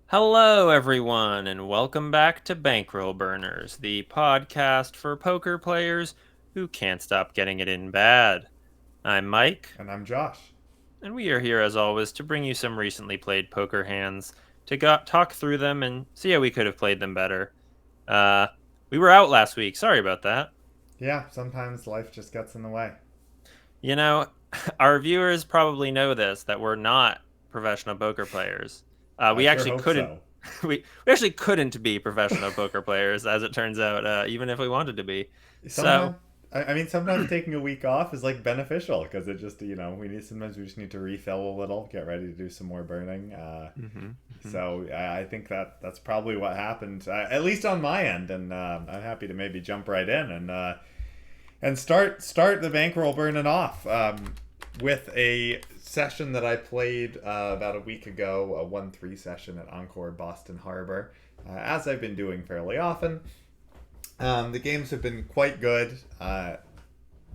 Hello, everyone, and welcome back to Bankroll Burners, the podcast for poker players who can't stop getting it in bad. I'm Mike, And I'm Josh. and we are here as always to bring you some recently played poker hands to talk through them and see how we could have played them better. Uh, we were out last week. Sorry about that. Yeah, sometimes life just gets in the way. You know, our viewers probably know this that we're not professional poker players. I We sure actually hope couldn't so. we actually couldn't be professional poker players, as it turns out, even if we wanted to be. So, Sometimes, sometimes taking a week off is like beneficial because it just, sometimes we just need to refill a little, get ready to do some more burning. mhm, mhm. So I think that's probably what happened, at least on my end. And I'm happy to maybe jump right in and start the bankroll burning off with a session that I played about a week ago, a 1-3 session at Encore Boston Harbor, as I've been doing fairly often. The games have been quite good.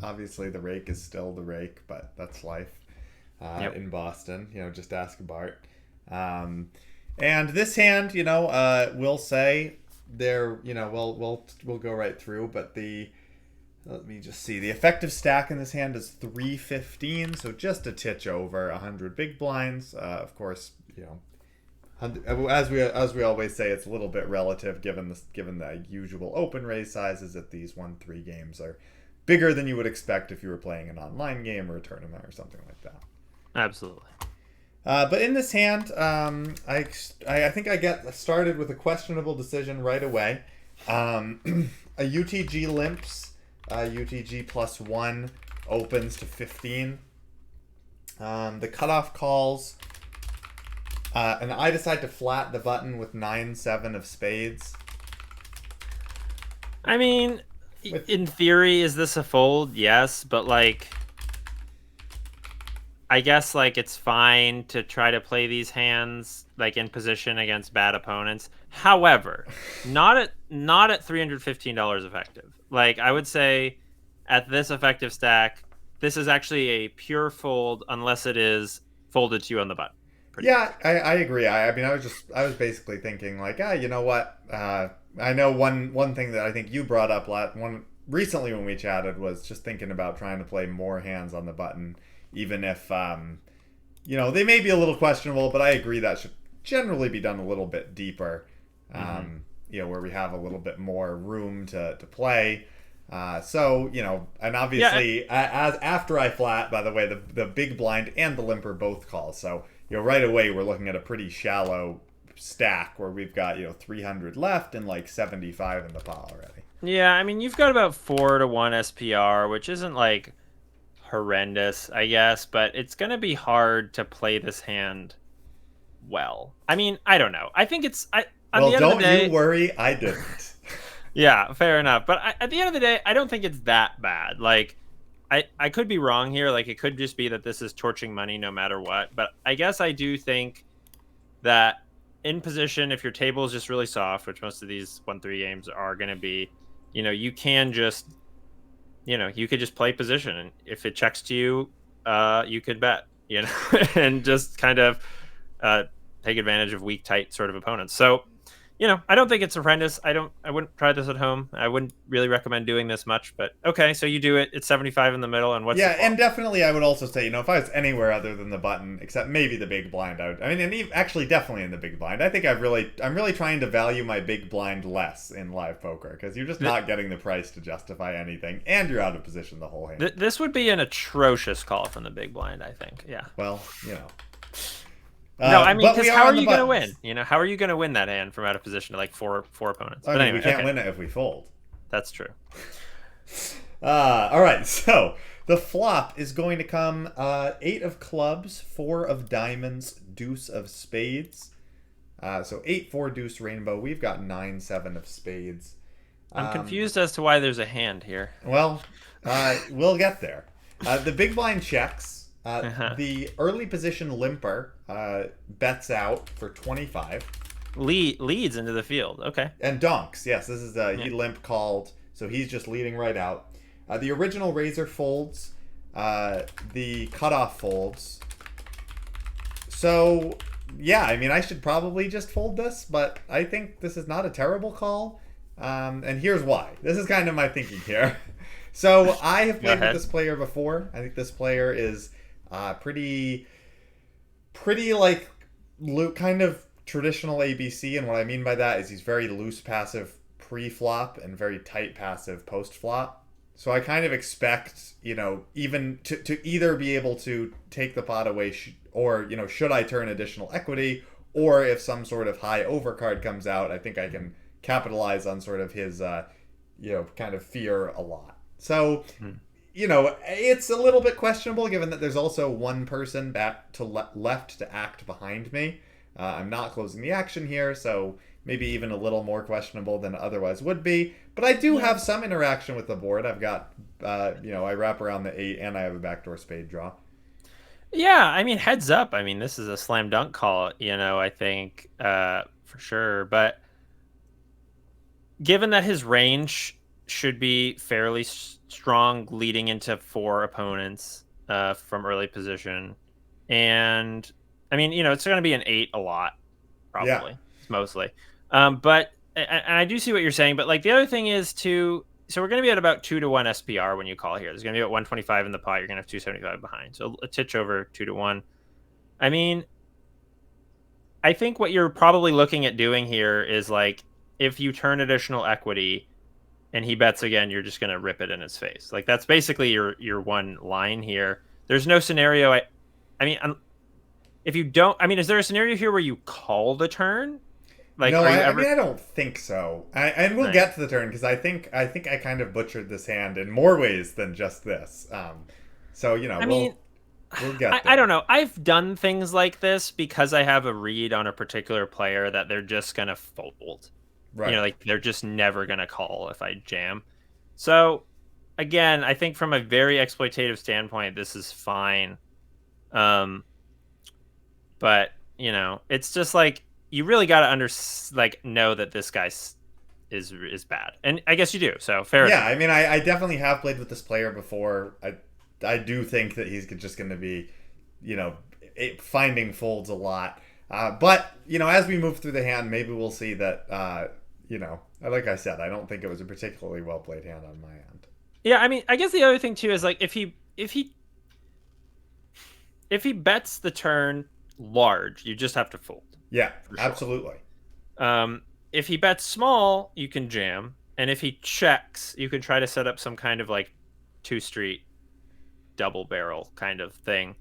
Obviously, the rake is still the rake, but that's life Yep. in Boston. Just ask Bart. And this hand, we'll say there. We'll go right through, but the let me just see. The effective stack in this hand is 315, so just a titch over 100 big blinds. Of course, as we always say, it's a little bit relative given the usual open raise sizes at these 1-3 games are bigger than you would expect if you were playing an online game or a tournament or something like that. Absolutely. But in this hand, I think I get started with a questionable decision right away. A UTG limps. UTG +1 opens to 15. The cutoff calls, and I decide to flat the button with 9-7 of spades. I mean, With in theory, is this a fold? Yes, but I guess it's fine to try to play these hands in position against bad opponents. However, not at $315 effective. I would say at this effective stack, this is actually a pure fold unless it is folded to you on the button. Pretty Yeah, much. I agree. I was basically thinking you know what? I know one thing that I think you brought up recently when we chatted was just thinking about trying to play more hands on the button, even if they may be a little questionable. But I agree that should generally be done a little bit deeper, Mm-hmm. where we have a little bit more room to play. So and Yeah, obviously, as after I flat, by the way, the big blind and the limper both call. So right away we're looking at a pretty shallow stack where we've got 300 left and like 75 in the pot already. yeah. I mean, you've got about 4-1 SPR, which isn't horrendous, I guess, but it's gonna be hard to play this hand well. I mean, I don't know. I think at Well, the end of the don't you day, worry, I didn't. yeah, fair enough. But at the end of the day, I don't think it's that bad. I could be wrong here. It could just be that this is torching money no matter what. But I guess I do think that in position, if your table is just really soft, which most of these 1-3 games are going to be, you can just, you could just play position. And if it checks to you, you could bet, and just kind of uh, take advantage of weak, tight sort of opponents. So, I don't think it's horrendous. I wouldn't try this at home. I wouldn't really recommend doing this much, but okay, so you do it. It's 75 in the middle, and what's the Yeah, and flop? definitely I would also say, if I was anywhere other than the button, except maybe the big blind, actually definitely in the big blind. I think I'm really trying to value my big blind less in live poker because you're just Th- not getting the price to justify anything, and you're out of position the whole hand. this would be an atrocious call from the big blind, I think. Yeah. Well, No, I mean, but because we are how are on the you going to win? buttons. How are you going to win that hand from out of position to four opponents? I But mean, we anyway, can't okay, win it if we fold. that's true. All right, so the flop is going to come 8 of clubs, 4 of diamonds, deuce of spades. So 8, 4, deuce, rainbow. We've got 9, 7 of spades. I'm Um, confused as to why there's a hand here. well, we'll get there. The big blind checks. Uh-huh. The early position limper bets out for 25. Leads into the field. Okay. And donks. Yes, this is Yeah. he limp called, so he's just leading right out. The original razor folds. The cutoff folds. So yeah, I mean, I should probably just fold this, but I think this is not a terrible call. And here's why. This is kind of my thinking here. So I have played with this player before. I think this player is pretty like kind of traditional ABC, and what I mean by that is he's very loose passive pre-flop and very tight passive post-flop. So I kind of expect, even to either be able to take the pot away or, should I turn additional equity, or if some sort of high overcard comes out, I think I can capitalize on sort of his, kind of fear a lot. So, it's a little bit questionable given that there's also one person back to left to act behind me. I'm not closing the action here, so maybe even a little more questionable than it otherwise would be. But I do have some interaction with the board. I've got, I wrap around the 8 and I have a backdoor spade draw. Yeah, I mean, heads up. I mean, this is a slam dunk call, I think, for sure. But given that his range should be fairly strong leading into 4 opponents from early position, and I mean, it's going to be an 8 a lot, probably, mostly. But and I do see what you're saying, but like the other thing is too. So we're going to be at about 2-1 SPR when you call here. There's going to be about 125 in the pot. You're going to have 275 behind. So a titch over 2-1. I mean, I think what you're probably looking at doing here is like, if you turn additional equity and he bets again, you're just going to rip it in his face. Like that's basically your one line here. There's no scenario. I mean, if you don't, I mean, is there a scenario here where you call the turn? Like, no, I mean, I don't think so. And we'll get to the turn because I think I kind of butchered this hand in more ways than just this. So we'll get there. I don't know. I've done things like this because I have a read on a particular player that they're just gonna fold. Right. Like they're just never gonna call if I jam. So again, I think from a very exploitative standpoint, this is fine. But it's just like, you really got to know that this guy is bad, and I guess you do. So fair. Yeah, I mean, I definitely have played with this player before. I do think that he's just going to be, finding folds a lot. But as we move through the hand, maybe we'll see that. Like I said, I don't think it was a particularly well played hand on my end. Yeah, I mean, I guess the other thing too is like if he bets the turn large, you just have to fold. Yeah, absolutely. If he bets small, you can jam. And if he checks, you can try to set up some kind of like 2-street double barrel kind of thing.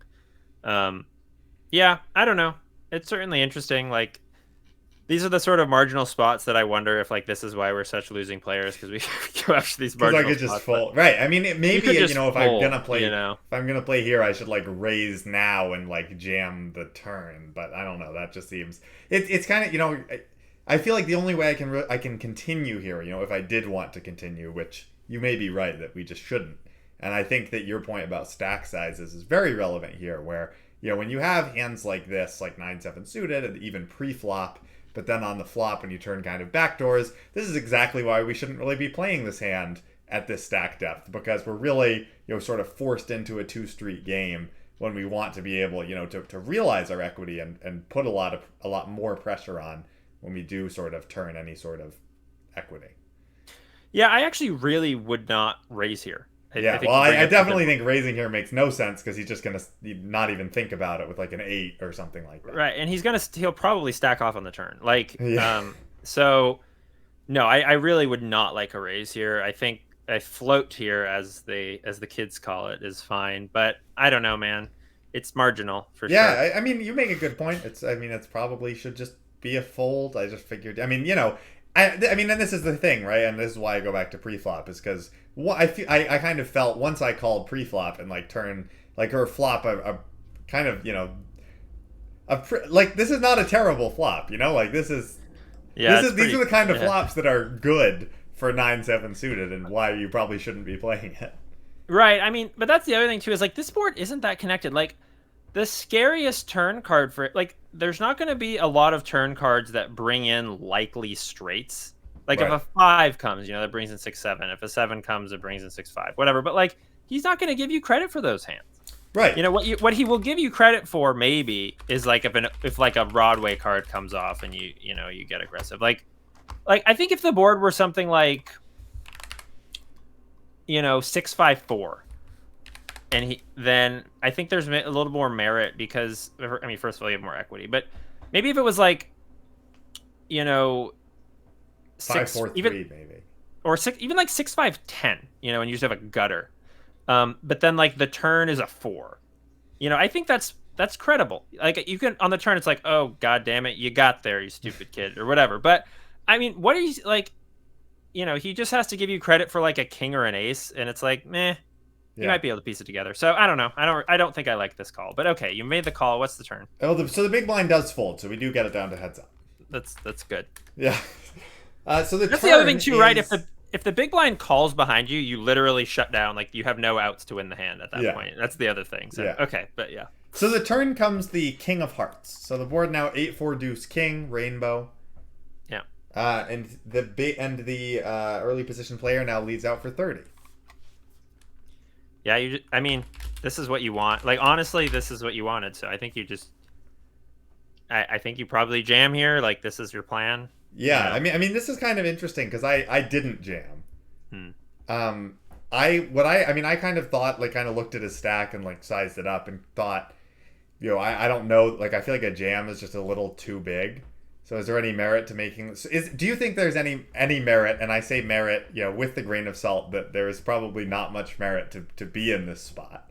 Yeah, I don't know. It's certainly interesting. Like, these are the sort of marginal spots that I wonder if like this is why we're such losing players, because we go after these marginal spots. Because I could just fold. Right. I mean, maybe if I'm gonna play, if I'm gonna play here, I should like raise now and like jam the turn. But I don't know. That just seems it's kind of I feel like the only way I can continue here, if I did want to continue, which you may be right that we just shouldn't. And I think that your point about stack sizes is very relevant here, where when you have hands like this, like 9-7 suited, and even pre-flop. But then on the flop, when you turn kind of backdoors, this is exactly why we shouldn't really be playing this hand at this stack depth, because we're really, sort of forced into a 2-street game when we want to be able, to realize our equity and put a lot more pressure on when we do sort of turn any sort of equity. Yeah, I actually really would not raise here. I definitely think raising here makes no sense because he's just going to not even think about it with like an 8 or something like that. Right, and he'll probably stack off on the turn. So no, I really would not like a raise here. I think a float here, as the kids call it, is fine. But I don't know, man. It's marginal for sure. Yeah, I mean, you make a good point. It's probably should just be a fold. I just figured. I mean, and this is the thing, right? And this is why I go back to pre-flop, is because I kind of felt once I called pre-flop and like turn like or flop a kind of like this is not a terrible flop, like this is these are the kind of flops that are good for 9-7 suited and why you probably shouldn't be playing it. Right. I mean, but that's the other thing too, is like this board isn't that connected. Like the scariest turn card for it, like there's not going to be a lot of turn cards that bring in likely straights. Like if a 5 comes, that brings in 6-7. If a 7 comes, it brings in 6-5. Whatever. But like he's not going to give you credit for those hands. Right. What he will give you credit for maybe is like if like a Broadway card comes off and you get aggressive. Like I think if the board were something like 6-5-4, and then I think there's a little more merit because I mean, first of all, you have more equity, but maybe if it was like 5 six, 4 even 3 maybe. or six, even like 6-5-10, and you just have a gutter. But then like the turn is a 4. I think that's credible. Like you can on the turn, it's like, oh god damn it, you got there, you stupid kid, or whatever. But I mean, what are you like? He just has to give you credit for like a king or an ace, and it's like, meh. You might be able to piece it together. So I don't know. I don't think I like this call. But okay, you made the call. What's the turn? Oh, so the big blind does fold, so we do get it down to heads up. That's good. Yeah. So that's the other thing too, right? If the big blind calls behind you, you literally shut down. Like you have no outs to win the hand at that point. That's the other thing. So okay, but yeah. So the turn comes the king of hearts. So the board now 8-4 deuce king rainbow. Yeah. And the early position player now leads out for 30. Yeah, I mean, this is what you want. Like, honestly, this is what you wanted. So I think you just, I think you probably jam here. Like, this is your plan. Yeah, I mean, this is kind of interesting because I didn't jam. I kind of thought, like, kind of looked at his stack and like sized it up and thought, I don't know, like, I feel like a jam is just a little too big. So is there any merit to making? Do you think there's any merit? And I say merit, with the grain of salt, that there is probably not much merit to be in this spot.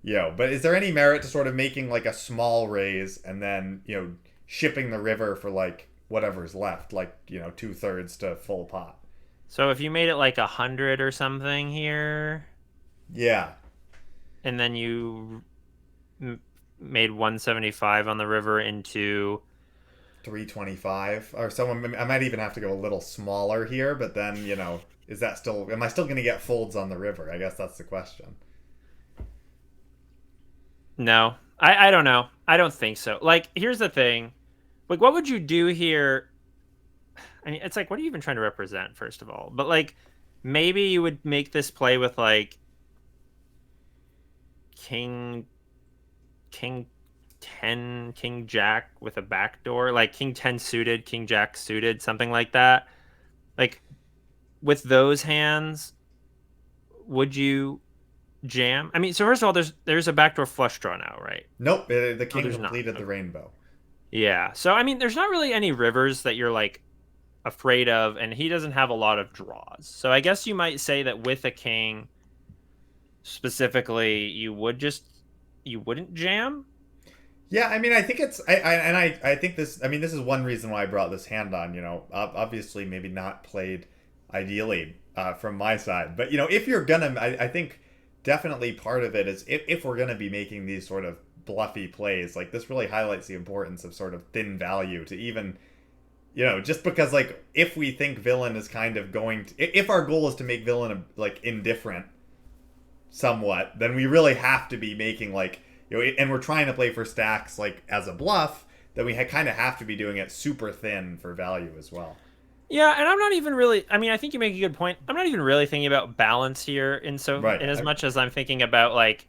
But is there any merit to sort of making like a small raise and then shipping the river for like whatever's left, like 2/3 to full pot? So if you made it like 100 or something here, yeah, and then you made 175 on the river into 325 or someone. I might even have to go a little smaller here, but then is that still? Am I still going to get folds on the river? I guess that's the question. No, I don't know. I don't think so. Like, here's the thing. Like, what would you do here? I mean, it's like, what are you even trying to represent, first of all? But like, maybe you would make this play with like king 10, king jack with a backdoor, like king 10 suited, king jack suited, something like that. Like, with those hands, would you jam? I mean, so first of all, there's a backdoor flush draw now, right? Nope, the king completed the rainbow. Yeah, so I mean, there's not really any rivers that you're like afraid of, and he doesn't have a lot of draws. So I guess you might say that with a king specifically, you wouldn't jam. Yeah, I mean, I think it's I think this. I mean, this is one reason why I brought this hand on. Obviously, maybe not played ideally from my side, but if you're gonna, I think definitely part of it is if we're gonna be making these sort of bluffy plays, like this really highlights the importance of sort of thin value to even, just because like if we think villain is kind of going to, if our goal is to make villain like indifferent somewhat, then we really have to be making like. And we're trying to play for stacks like as a bluff, that we kind of have to be doing it super thin for value as well. Yeah, and I'm not even really. I mean, I think you make a good point. I'm not even really thinking about balance here, in as much as I'm thinking about like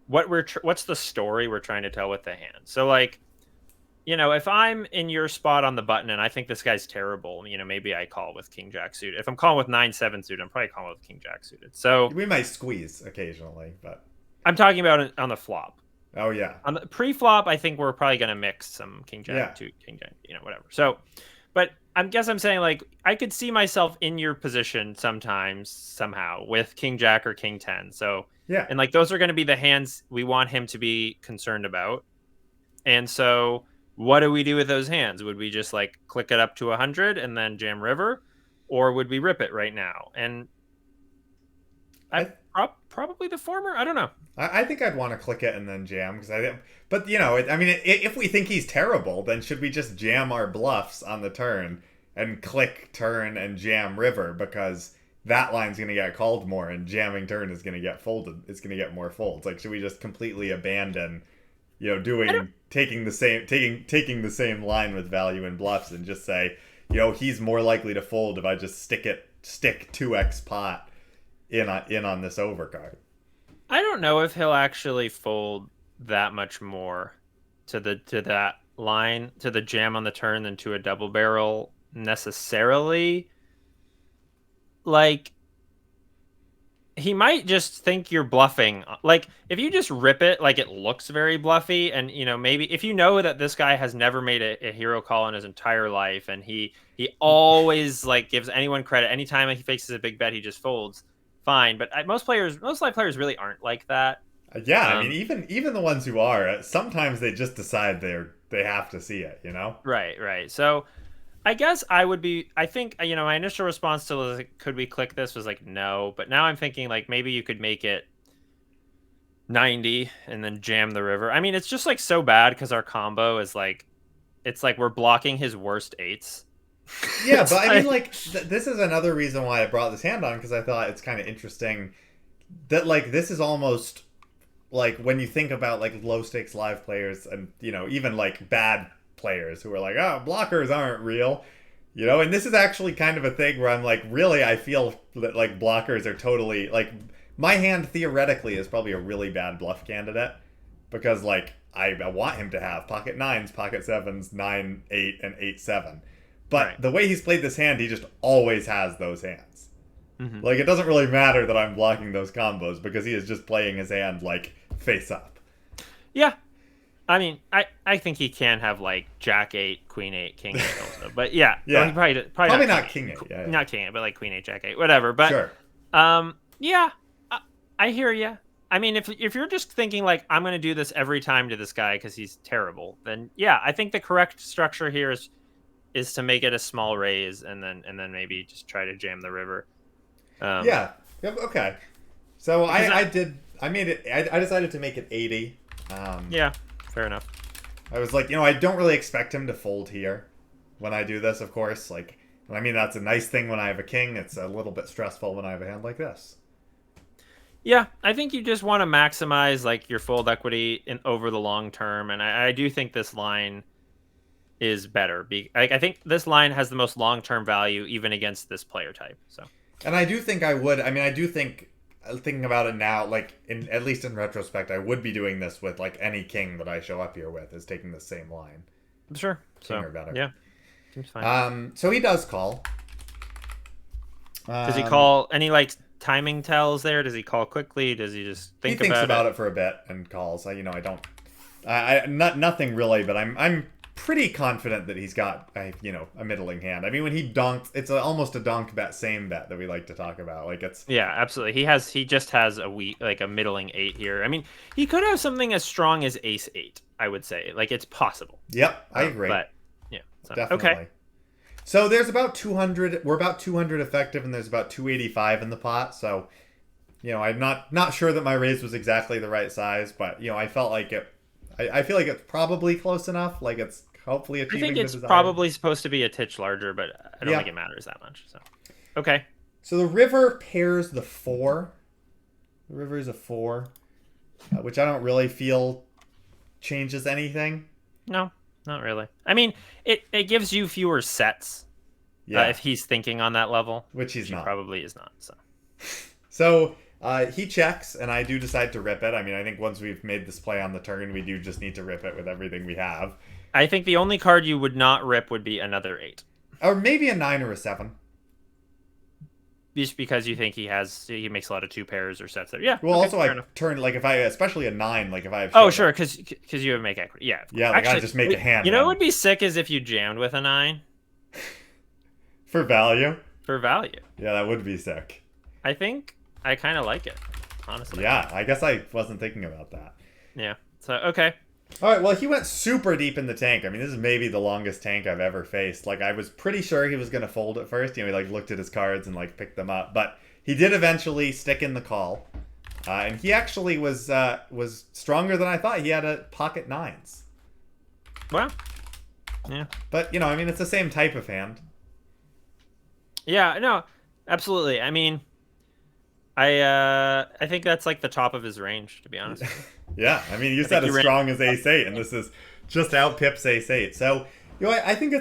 what's the story we're trying to tell with the hand. So like, if I'm in your spot on the button and I think this guy's terrible, maybe I call with king jack suited. If I'm calling with 9-7 suited, I'm probably calling with king jack suited. So we might squeeze occasionally, but I'm talking about it on the flop. Oh yeah. On the pre-flop, I think we're probably gonna mix some king jack to king jack, whatever. So, but I'm saying like I could see myself in your position sometimes somehow with king jack or king 10. So yeah, and like those are going to be the hands we want him to be concerned about. And so, what do we do with those hands? Would we just like click it up to 100 and then jam river, or would we rip it right now? And probably the former. I don't know. I think I'd want to click it and then jam but I mean, if we think he's terrible, then should we just jam our bluffs on the turn and click turn and jam river, because that line's going to get called more and jamming turn is going to get folded. It's going to get more folds. Like, should we just completely abandon, taking the same line with value and bluffs and just say, he's more likely to fold if I just stick 2x pot in on this overcard. I don't know if he'll actually fold that much more to that line, to the jam on the turn than to a double barrel necessarily. Like, he might just think you're bluffing. Like, if you just rip it, like, it looks very bluffy, and maybe if you know that this guy has never made a hero call in his entire life, and he always like gives anyone credit anytime he faces a big bet, he just folds. Fine, but most live players really aren't like that. Yeah, I mean, even the ones who are, sometimes they just decide they have to see it, you know? Right. So I guess I think, my initial response to like, could we click this was like, no. But now I'm thinking like maybe you could make it 90 and then jam the river. I mean, it's just like so bad because our combo is like, it's like we're blocking his worst eights. Yeah, but I mean, like, this is another reason why I brought this hand on, because I thought it's kind of interesting that, like, this is almost like when you think about like low stakes live players and even like bad players who are like, oh, blockers aren't real, and this is actually kind of a thing where I'm like, really, I feel that like blockers are totally like, my hand theoretically is probably a really bad bluff candidate, because like I want him to have pocket nines, pocket sevens, 9-8, and 8-7, but Right. the way he's played this hand, he just always has those hands. Mm-hmm. Like, it doesn't really matter that I'm blocking those combos, because he is just playing his hand, like, face up. Yeah. I mean, I think he can have, like, Jack 8, Queen 8, King 8 also. But, yeah. Yeah. Well, probably not King 8. Yeah. Not King 8, but, like, Queen 8, Jack 8. Whatever. But, Sure. Yeah. I hear you. I mean, if you're just thinking, like, I'm going to do this every time to this guy because he's terrible, then, yeah, I think the correct structure here is to make it a small raise and then maybe just try to jam the river. Yeah. Okay. So I decided to make it 80. Yeah, fair enough. I was like, I don't really expect him to fold here when I do this, of course. Like, I mean, that's a nice thing when I have a king. It's a little bit stressful when I have a hand like this. Yeah, I think you just want to maximize like your fold equity over the long term, and I do think this line is better. I think this line has the most long-term value even against this player type. So, and I do think I would. I mean, I do think, thinking about it now, like, at least in retrospect, I would be doing this with like any king that I show up here with, is taking the same line. Sure. King or better. Yeah, seems fine. So he does call. Does he call any like timing tells there? Does he call quickly? Does he just think he thinks about it for a bit and calls. I don't. Nothing really, but I'm pretty confident that he's got a middling hand. I mean, when he donks, it's almost a donk bet, same bet that we like to talk about. Like, it's, yeah, absolutely. He just has a middling 8 here. I mean, he could have something as strong as ace 8. I would say, like, it's possible. Yep, I agree. But yeah, so, definitely. Okay. So there's about 200. We're about 200 effective, and there's about 285 in the pot. So, I'm not sure that my raise was exactly the right size, but I felt like it. I feel like it's probably close enough. Like, it's hopefully achieving. I think it's the desired. probably supposed to be a titch larger, but I don't think it matters that much. So, okay. So the river pairs the 4. The river is a 4, which I don't really feel changes anything. No, not really. I mean, it gives you fewer sets. Yeah. If he's thinking on that level, which he's not. He probably is not. So he checks, and I do decide to rip it. I mean, I think once we've made this play on the turn, we do just need to rip it with everything we have. I think the only card you would not rip would be another 8. Or maybe a 9 or a 7. Just because you think he makes a lot of 2 pairs or sets there. Yeah. Well, okay, also I turn, like, if I, especially a 9, like if I have. Oh, sure, because you have make equity. Yeah. Yeah, like, actually, I just make a hand. You know what would be sick is if you jammed with a 9. For value? For value. Yeah, that would be sick. I think I kind of like it, honestly. Yeah, I guess I wasn't thinking about that. Yeah. So, okay. All right, well, he went super deep in the tank. I mean, this is maybe the longest tank I've ever faced. Like, I was pretty sure he was going to fold at first. He, like, looked at his cards and, like, picked them up. But he did eventually stick in the call. And he actually was stronger than I thought. He had a pocket 9s. Wow. Yeah. But, I mean, it's the same type of hand. Yeah, no, absolutely. I mean, I think that's like the top of his range, to be honest. Yeah, I mean, you said as strong as ace 8, and this is just out pips ace 8. So, I think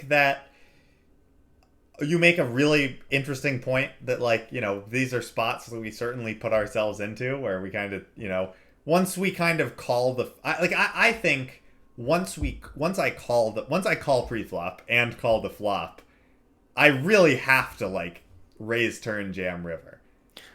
that you make a really interesting point that, like, these are spots that we certainly put ourselves into where we kind of, once we kind of call I think once I call pre-flop and call the flop, I really have to, like, raise turn jam river.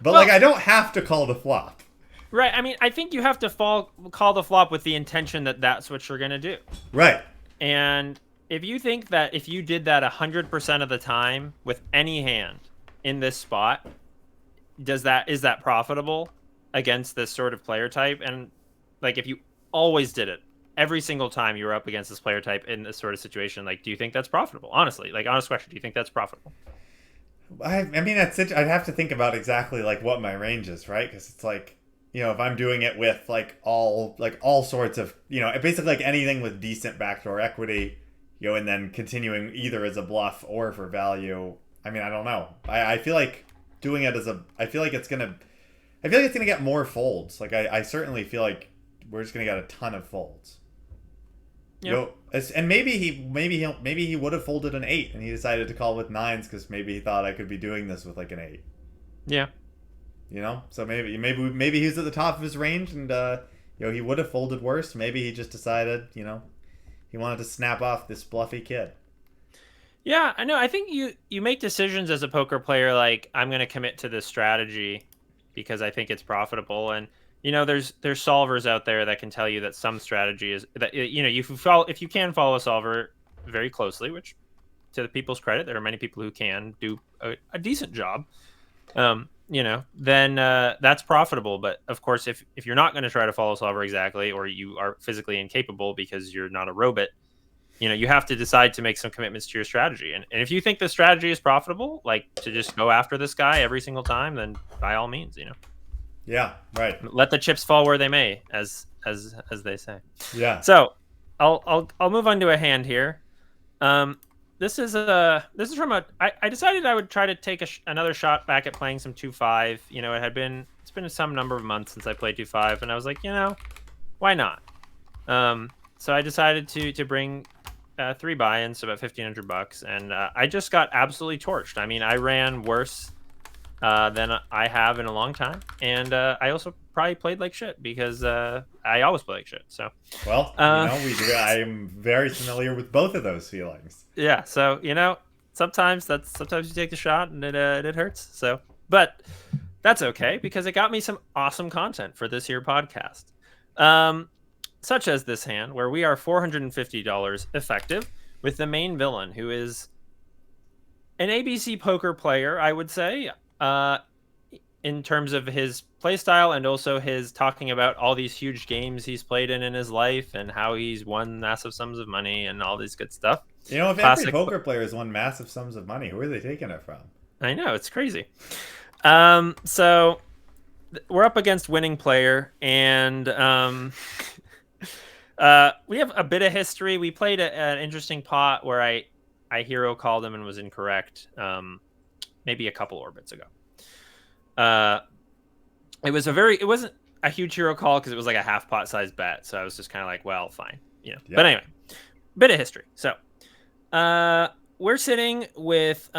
But, Well, like, I don't have to call the flop. Right. I mean, I think you have to call the flop with the intention that that's what you're going to do. Right. And if you think that if you did that 100% of the time with any hand in this spot, is that profitable against this sort of player type? And, like, if you always did it every single time you were up against this player type in this sort of situation, like, do you think that's profitable? Honestly, like, honest question, do you think that's profitable? I mean, that's it. I'd have to think about exactly, like, what my range is, right? Because it's like, if I'm doing it with, like, all sorts of, basically, like, anything with decent backdoor equity, and then continuing either as a bluff or for value. I mean, I don't know. I feel like doing it I feel like it's gonna get more folds. Like, I certainly feel like we're just gonna get a ton of folds. Yeah. And maybe he would have folded an 8 and he decided to call with 9s because maybe he thought I could be doing this with, like, an 8. Yeah. So maybe he was at the top of his range and he would have folded worse. Maybe he just decided, he wanted to snap off this bluffy kid. Yeah, I know. I think you make decisions as a poker player like, I'm going to commit to this strategy because I think it's profitable. And, there's solvers out there that can tell you that some strategy is that, if you can follow a solver very closely, which, to the people's credit, there are many people who can do a decent job. Then that's profitable. But of course, if you're not going to try to follow solver exactly, or you are physically incapable because you're not a robot, you have to decide to make some commitments to your strategy. And if you think the strategy is profitable, like to just go after this guy every single time, then by all means, Yeah, right. Let the chips fall where they may, as they say. Yeah. So I'll move on to a hand here. This is from I decided I would try to take another shot back at playing some 2-5. It's been some number of months since I played 2-5, and I was like, why not? So I decided to bring 3 buy-ins, so about $1,500, and I just got absolutely torched. I mean, I ran worse than I have in a long time, and I also probably played like shit because I always play like shit. So, well, I am very familiar with both of those feelings. Yeah, so sometimes you take the shot and it hurts. So, but that's okay because it got me some awesome content for this here podcast, such as this hand where we are $450 effective with the main villain, who is an ABC poker player, I would say, in terms of his playstyle and also his talking about all these huge games he's played in his life and how he's won massive sums of money and all this good stuff. If every poker player has won massive sums of money, who are they taking it from? I know, it's crazy. So we're up against winning player, and we have a bit of history. We played an interesting pot where I hero called him and was incorrect. Maybe a couple orbits ago. It wasn't a huge hero call because it was like a half pot size bet. So I was just kind of like, well, fine, Yep. But anyway, bit of history. So, we're sitting with,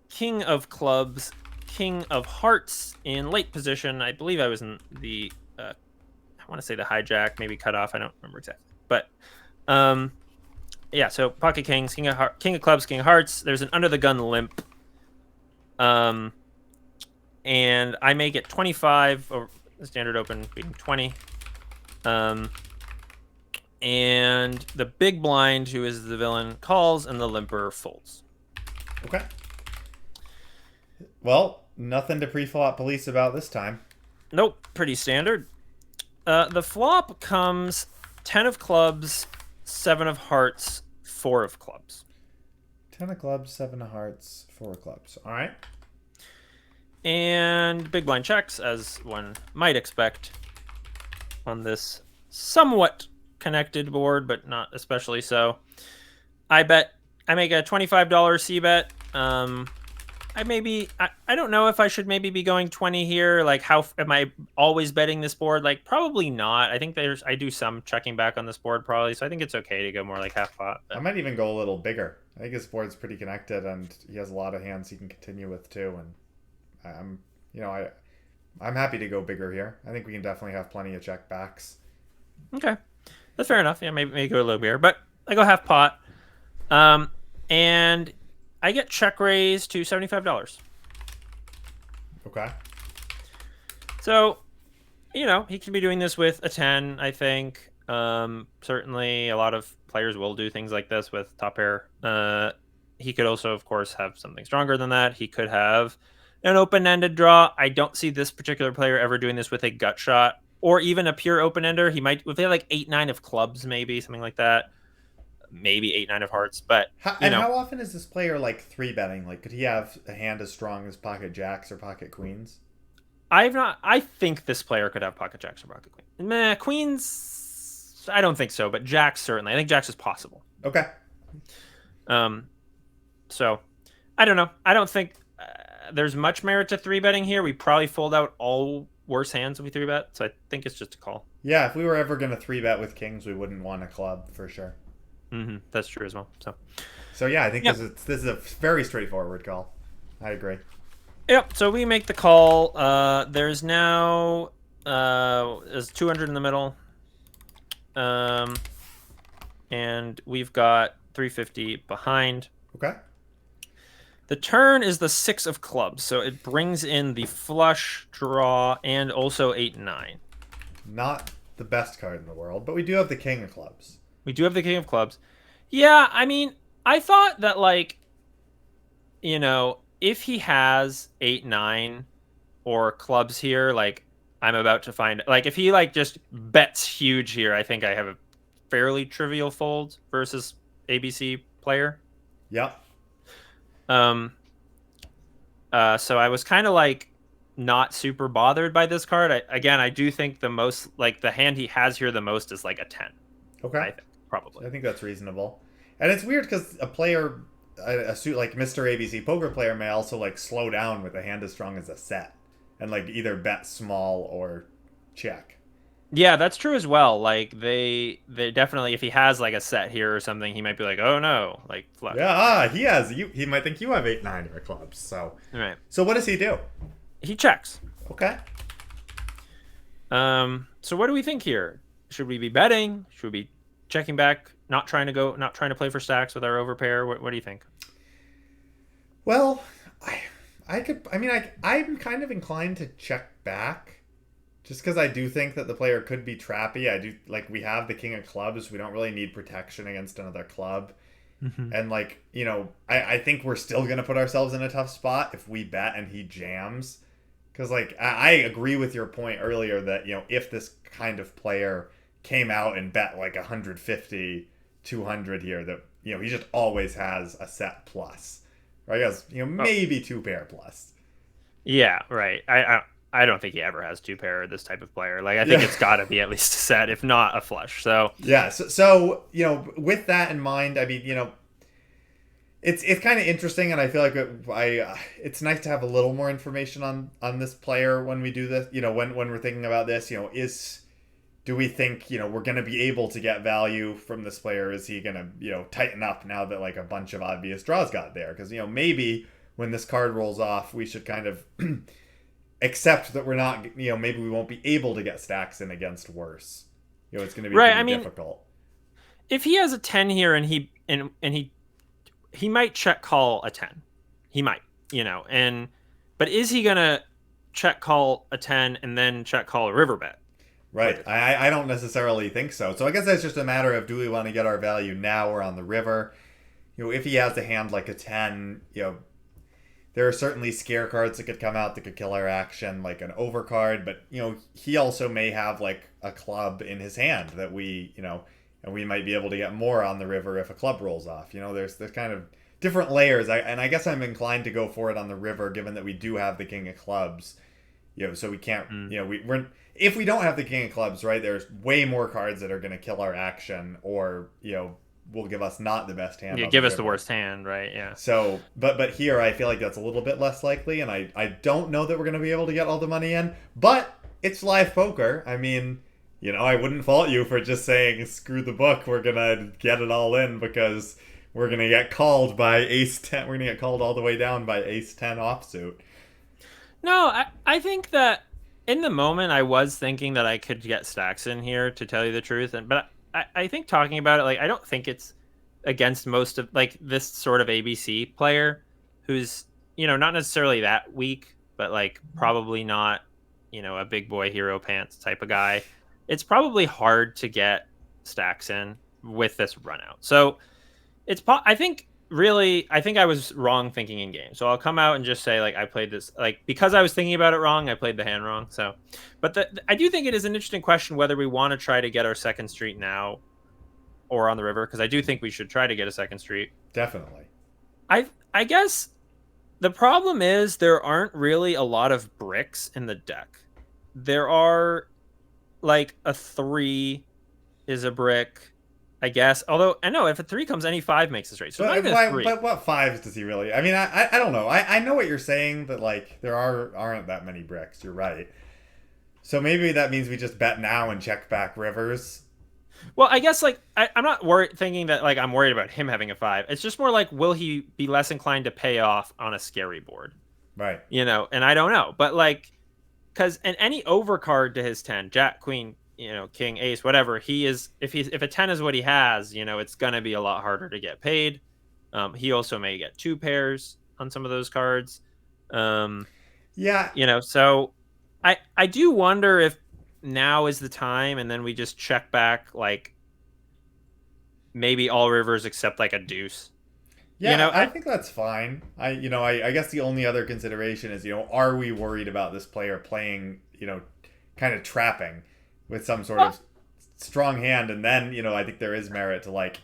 King of Clubs, King of Hearts in late position. I believe I was in the, I want to say the hijack, maybe cut off. I don't remember exactly, but, yeah. So pocket kings, King of Clubs, King of Hearts. There's an under the gun limp. And I make it 25 or the standard open being 20. And the big blind, who is the villain, calls and the limper folds. Okay. Well, nothing to pre-flop police about this time. Nope, pretty standard. The flop comes 10 of clubs, 7 of hearts, 4 of clubs. 10 of clubs, 7 of hearts, 4 of clubs. All right. And big blind checks, as one might expect on this somewhat connected board, but not especially so. I make a $25 C bet. I I don't know if I should maybe be going 20 here. Like, how am I always betting this board? Like, probably not. I think I do some checking back on this board probably, so I think it's okay to go more like half pot. I But might even go a little bigger. I think his board's pretty connected, and he has a lot of hands he can continue with too. And I'm, you know, I'm happy to go bigger here. I think we can definitely have plenty of check backs. okay, that's fair enough. Yeah, maybe go a little bigger, but I go half pot. Um, and I get check raise to $75. Okay. So, he can be doing this with a 10, I think. Certainly a lot of players will do things like this with top pair. He could also, of course, have something stronger than that. He could have an open-ended draw. I don't see this particular player ever doing this with a gut shot or even a pure open-ender. He might, if they have like 8-9 of clubs, maybe something like that. Maybe 8-9 of hearts, but How often is this player like three betting? Like, could he have a hand as strong as pocket jacks or pocket queens? I think this player could have pocket jacks or pocket queens. Queens, I don't think so, but jacks certainly. I think jacks is possible. Okay. So I don't know. I don't think there's much merit to three betting here. We probably fold out all worse hands if we three bet. So I think it's just a call. Yeah, if we were ever going to three bet with kings, we wouldn't want a club for sure. That's true as well. So yeah, I think this is a very straightforward call. I agree. Yep. So we make the call. There's now there's 200 in the middle, and we've got 350 behind. Okay. The turn is the 6 of clubs, so it brings in the flush draw and also 8 and 9. Not the best card in the world, but we do have the king of clubs. We do have the king of clubs. Yeah, I mean, I thought that, like, if he has 8, 9 or clubs here, like, I'm about to find, like, if he, like, just bets huge here, I think I have a fairly trivial fold versus ABC player. Yep. So I was kind of, like, not super bothered by this card. I do think the most, like, the hand he has here the most is, like, a 10. Okay. I think, probably. I think that's reasonable. And it's weird because a player, a suit like Mr. ABC poker player may also like slow down with a hand as strong as a set and like either bet small or check. Yeah, that's true as well. Like they definitely, if he has like a set here or something, he might be like, oh no, like flush. Yeah, he has. He might think you have 8, 9 or clubs. So right. So what does he do? He checks. Okay. So what do we think here? Should we be betting? Should we be checking back? Not trying to play for stacks with our overpair. What do you think? Well, I'm kind of inclined to check back, just because I do think that the player could be trappy. I do like we have the king of clubs. We don't really need protection against another club, and like I think we're still gonna put ourselves in a tough spot if we bet and he jams, because like I agree with your point earlier that if this kind of player came out and bet like 150, 200 here, that he just always has a set plus. Or I guess maybe two pair plus. Yeah, right. I don't think he ever has two pair this type of player. Like I think it's got to be at least a set, if not a flush. So yeah. So with that in mind, I mean it's kind of interesting, and I feel like it's nice to have a little more information on this player when we do this. When we're thinking about this, do we think we're going to be able to get value from this player? Is he going to tighten up now that like a bunch of obvious draws got there? Because maybe when this card rolls off, we should kind of accept that we're not maybe we won't be able to get stacks in against worse. It's going to be pretty difficult. If he has a 10 here and he might check call a 10, he might but is he going to check call a 10 and then check call a river bet? Right. I don't necessarily think so. So I guess that's just a matter of, do we want to get our value now or on the river? If he has a hand like a 10, there are certainly scare cards that could come out that could kill our action, like an overcard. But, he also may have like a club in his hand that we, and we might be able to get more on the river if a club rolls off. There's kind of different layers. I guess I'm inclined to go for it on the river, given that we do have the king of clubs. So we can't, we're if we don't have the king of clubs, right, there's way more cards that are going to kill our action or, will give us not the best hand. Yeah, on give the us the river. worst hand, right? Yeah. So, but here I feel like that's a little bit less likely, and I don't know that we're going to be able to get all the money in, but it's live poker. I mean, I wouldn't fault you for just saying, screw the book, we're going to get it all in because we're going to get called by ace 10. We're going to get called all the way down by ace 10 offsuit. No, I think that in the moment I was thinking that I could get stacks in here, to tell you the truth, but I think talking about it, like, I don't think it's against most of, like, this sort of ABC player who's, not necessarily that weak, but, like, probably not, a big boy hero pants type of guy. It's probably hard to get stacks in with this run out. So I think I was wrong thinking in game. So I'll come out and just say, like, I played this, like, because I was thinking about it wrong, I played the hand wrong. So, but I do think it is an interesting question whether we want to try to get our second street now or on the river, because I do think we should try to get a second street. Definitely. I guess the problem is there aren't really a lot of bricks in the deck. There are, like, a 3 is a brick, I guess. Although, I know if a 3 comes, any 5 makes a straight. So but what 5s does he really? I mean, I don't know. I know what you're saying, that, like, there aren't that many bricks. You're right. So maybe that means we just bet now and check back rivers. Well, I guess, like, I'm not thinking that, like, I'm worried about him having a 5. It's just more like, will he be less inclined to pay off on a scary board? Right. And I don't know. But, like, because in any overcard to his 10, Jack, Queen, King, Ace, whatever, if a 10 is what he has, it's going to be a lot harder to get paid. He also may get 2 pairs on some of those cards. Yeah. So I do wonder if now is the time, and then we just check back, like, maybe all rivers except, like, a deuce. Yeah, I think that's fine. I guess the only other consideration is, are we worried about this player playing, kind of trapping with some sort of strong hand, and then, I think there is merit to, like,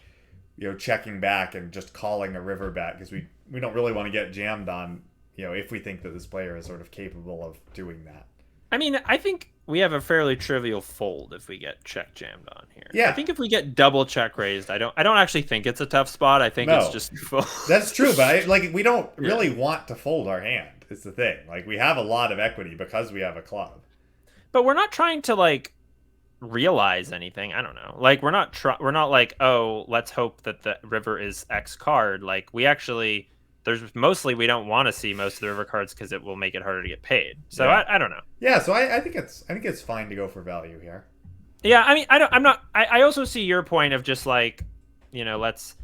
checking back and just calling a river bet, because we don't really want to get jammed on, if we think that this player is sort of capable of doing that. I mean, I think we have a fairly trivial fold if we get check jammed on here. Yeah. I think if we get double check raised, I don't actually think it's a tough spot. I think it's just full. That's true, but we don't really want to fold our hand. It's the thing. Like, we have a lot of equity because we have a club. But we're not trying to, like, realize anything. I don't know. Like, we're not like, oh, let's hope that the river is X card. Like, we actually, we don't want to see most of the river cards because it will make it harder to get paid. So yeah. I don't know. Yeah, so I think it's fine to go for value here. Yeah, I mean, I also see your point of just, like, let's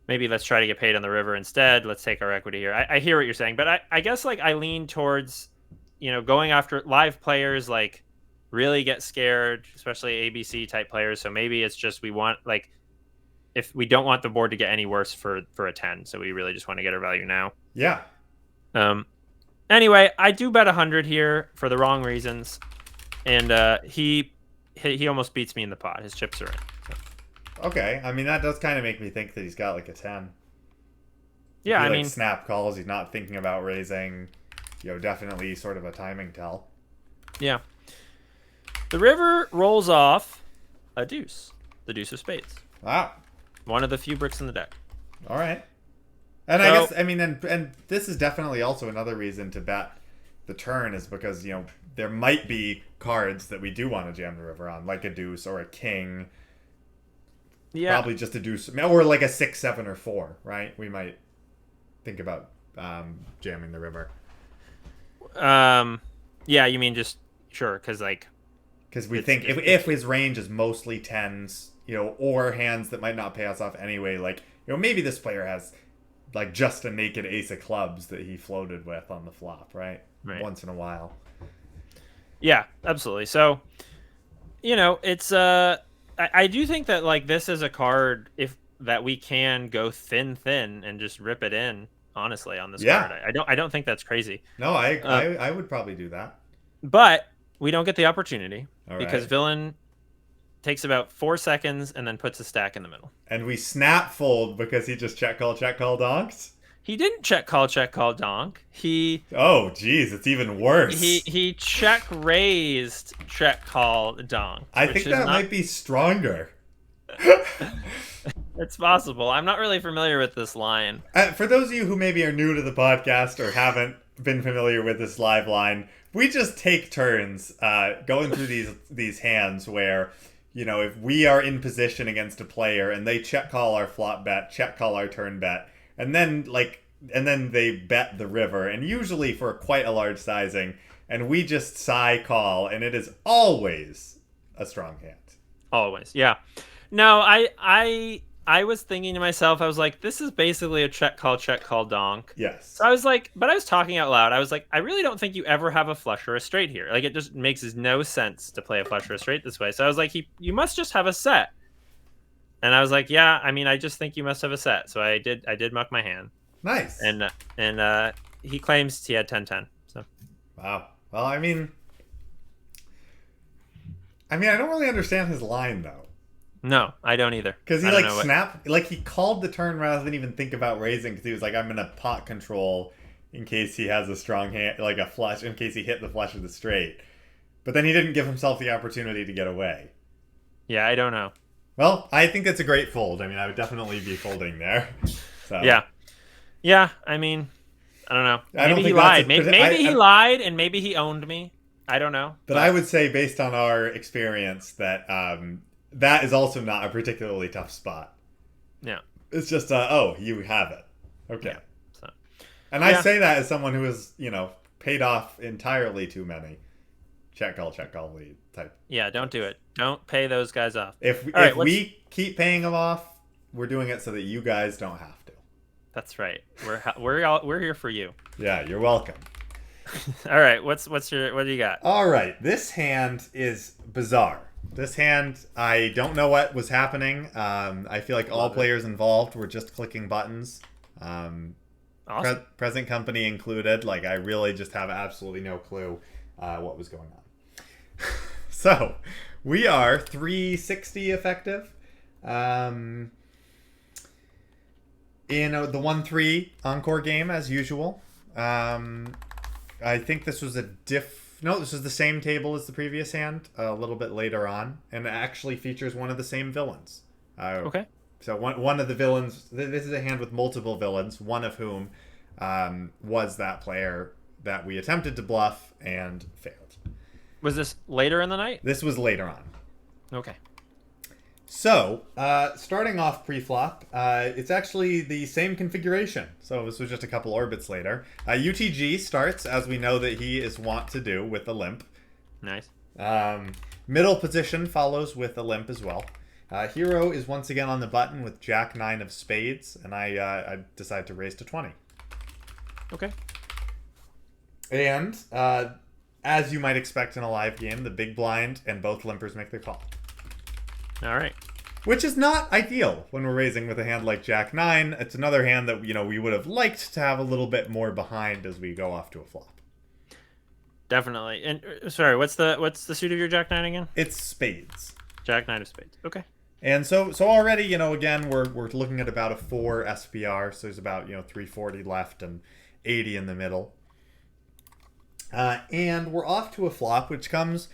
try to get paid on the river instead. Let's take our equity here. I hear what you're saying, but I guess, like, I lean towards, going after live players, like, really get scared, especially ABC type players. So maybe it's just we want, like, if we don't want the board to get any worse for a 10, so we really just want to get our value now. Yeah. Anyway, I do bet 100 here for the wrong reasons, and he almost beats me in the pot. His chips are in. So. Okay, I mean, that does kind of make me think that he's got, like, a 10. Yeah, I mean, snap calls. He's not thinking about raising. Definitely sort of a timing tell. Yeah. The river rolls off a deuce, the deuce of spades. Wow. One of the few bricks in the deck. All right. And I guess, I mean, and this is definitely also another reason to bet the turn, is because, there might be cards that we do want to jam the river on, like a deuce or a king. Yeah. Probably just a deuce, or like a 6, 7, or 4, right? We might think about jamming the river. Yeah, you mean just, sure, because we think if his range is mostly 10s, or hands that might not pay us off anyway, like, maybe this player has, like, just a naked ace of clubs that he floated with on the flop, right? Once in a while. Yeah, absolutely. So, it's I do think that, like, this is a card that we can go thin and just rip it in, honestly, on this card. I don't think that's crazy. No, I would probably do that. But we don't get the opportunity because right. Villain takes about 4 seconds and then puts a stack in the middle. And we snap fold because he just check call donks? He didn't check call donk. Oh, geez, it's even worse. He check raised check call donk. I think that might be stronger. It's possible. I'm not really familiar with this line. For those of you who maybe are new to the podcast or haven't been familiar with this live line, we just take turns going through these hands where, if we are in position against a player and they check call our flop bet, check call our turn bet, and then they bet the river, and usually for quite a large sizing, and we just call, and it is always a strong hand. Always, yeah. No, I was thinking to myself, I was like, this is basically a check call donk. Yes. So I was like, but I was talking out loud. I was like, I really don't think you ever have a flush or a straight here. Like, it just makes no sense to play a flush or a straight this way. So I was like, you must just have a set. And I was like, yeah, I mean, I just think you must have a set. So I did muck my hand. Nice. And he claims he had 10-10. So. Wow. Well, I mean, I don't really understand his line though. No, I don't either. Because he called the turn rather than even think about raising, because he was like, I'm going to pot control in case he has a strong hand, like a flush, in case he hit the flush of the straight. But then he didn't give himself the opportunity to get away. Yeah, I don't know. Well, I think that's a great fold. I mean, I would definitely be folding there. So. Yeah, I mean, I don't know. Maybe he lied. Maybe he lied, and maybe he owned me. I don't know. But I would say, based on our experience, that that is also not a particularly tough spot. Yeah. It's just, you have it. Okay. Yeah, so. And I say that as someone who has, paid off entirely too many check call lead type. Yeah, don't do it. Don't pay those guys off. If we keep paying them off, we're doing it so that you guys don't have to. That's right. We're here for you. Yeah, you're welcome. All right, what do you got? All right, this hand is bizarre. This hand, I don't know what was happening. I feel like all players involved were just clicking buttons. Awesome. Present company included. Like, I really just have absolutely no clue what was going on. So, we are 360 effective. In the 1-3 encore game, as usual. I think this was this is the same table as the previous hand, a little bit later on, and it actually features one of the same villains. Okay. So one of the villains, this is a hand with multiple villains, one of whom was that player that we attempted to bluff and failed. Was this later in the night? This was later on. Okay. So, starting off pre-flop, it's actually the same configuration. So this was just a couple orbits later. UTG starts, as we know that he is wont to do, with a limp. Nice. Middle position follows with a limp as well. Hero is once again on the button with Jack-9 of spades, and I decide to raise to 20. Okay. And, as you might expect in a live game, the big blind and both limpers make their call. All right. Which is not ideal when we're raising with a hand like Jack-9. It's another hand that, we would have liked to have a little bit more behind as we go off to a flop. Definitely. And sorry, what's the suit of your Jack-9 again? It's spades. Jack-9 of spades. Okay. And so already, again, we're looking at about a 4 SPR, so there's about, 340 left and 80 in the middle. And we're off to a flop, which comes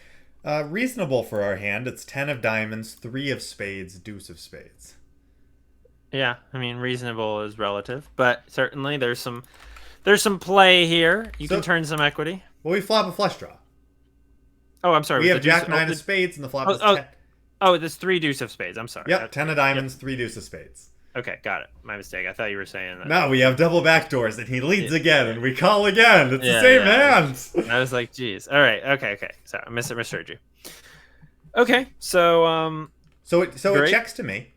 reasonable for our hand. It's 10 of diamonds, 3 of spades, deuce of spades. Yeah, I mean, reasonable is relative, but certainly there's some play here. You can turn some equity. Well, we flop a flush draw. Oh, I'm sorry. We have Jack-9 of spades, and the flop is 10. Oh, there's 3 deuce of spades. I'm sorry. Yep, 10 of diamonds, 3 deuce of spades. Okay, got it. My mistake. I thought you were saying that. No, we have double backdoors, and he leads again, and we call again. It's the same hand. I was like, geez. All right. Okay. Sorry, I misheard you. Okay, so it checks to me.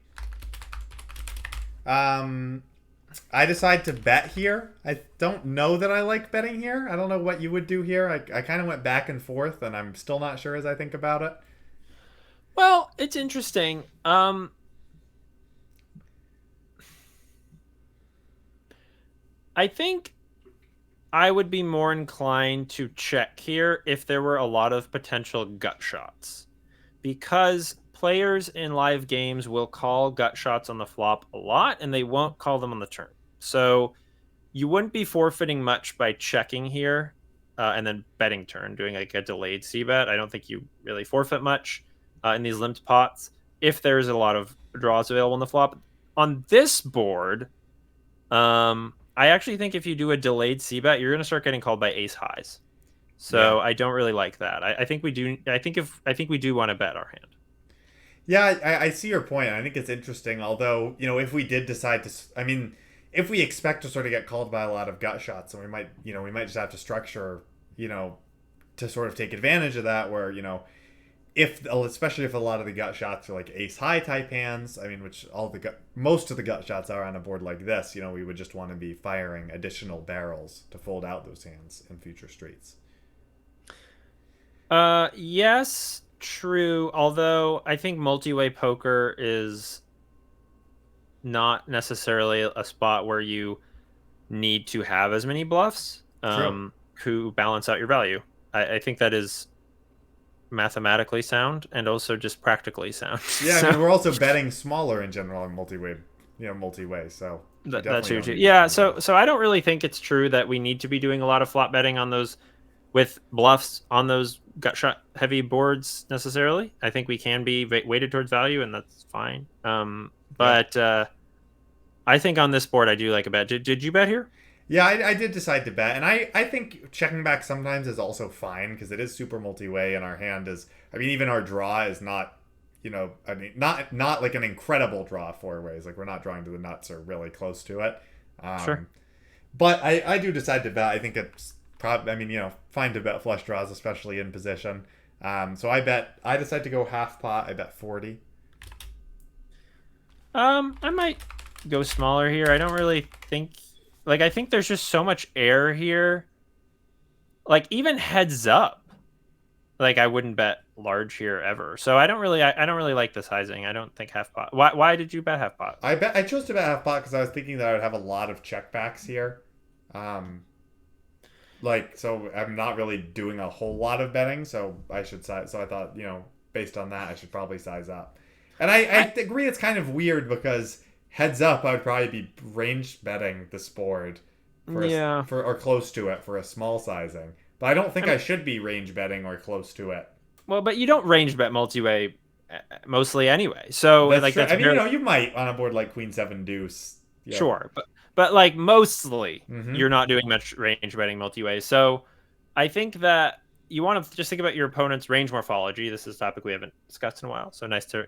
I decide to bet here. I don't know that I like betting here. I don't know what you would do here. I kind of went back and forth, and I'm still not sure as I think about it. Well, it's interesting. I think I would be more inclined to check here if there were a lot of potential gut shots. Because players in live games will call gut shots on the flop a lot, and they won't call them on the turn. So you wouldn't be forfeiting much by checking here and then betting turn, doing like a delayed c-bet. I don't think you really forfeit much in these limped pots if there's a lot of draws available on the flop. on this board, I actually think if you do a delayed c-bet, you're going to start getting called by ace highs. So Yeah. I don't really like that. I think we do. I think we do want to bet our hand. Yeah, I see your point. I think it's interesting. Although, if we did decide to, I mean, if we expect to sort of get called by a lot of gut shots, and we might just have to structure, to sort of take advantage of that. Where if especially if a lot of the gut shots are like ace high type hands, I mean, which most of the gut shots are on a board like this, we would just want to be firing additional barrels to fold out those hands in future streets. Yes, true. Although I think multi-way poker is not necessarily a spot where you need to have as many bluffs who balance out your value. I think that is mathematically sound and also just practically sound. Yeah, I mean, we're also betting smaller in general in multi-way, so that's true too. Yeah, so I don't really think it's true that we need to be doing a lot of flop betting on those with bluffs on those gut shot heavy boards necessarily. I think we can be weighted towards value, and that's fine. But I think on this board I do like a bet. Did you bet here? Yeah, I did decide to bet, and I think checking back sometimes is also fine because it is super multi-way, and our hand is. I mean, even our draw is not, not like an incredible draw four ways. Like we're not drawing to the nuts or really close to it. Sure. But I do decide to bet. I think it's probably. I mean, fine to bet flush draws, especially in position. So I bet. I decide to go half pot. I bet 40. I might go smaller here. I don't really think. Like, I think there's just so much air here. Like, even heads up, like I wouldn't bet large here ever. So I don't really like the sizing. I don't think half pot. Why did you bet half pot? I chose to bet half pot because I was thinking that I would have a lot of checkbacks here. So I'm not really doing a whole lot of betting, so I should size. So I thought, based on that, I should probably size up. And I agree it's kind of weird because heads up, I would probably be range betting this board or close to it for a small sizing. But I don't think I should be range betting or close to it. Well, but you don't range bet multi-way mostly anyway. So that's true. I mean, you might on a board like Queen 7 Deuce. Yeah. Sure, but like mostly you're not doing much range betting multi-way. So I think that you want to just think about your opponent's range morphology. This is a topic we haven't discussed in a while, so nice to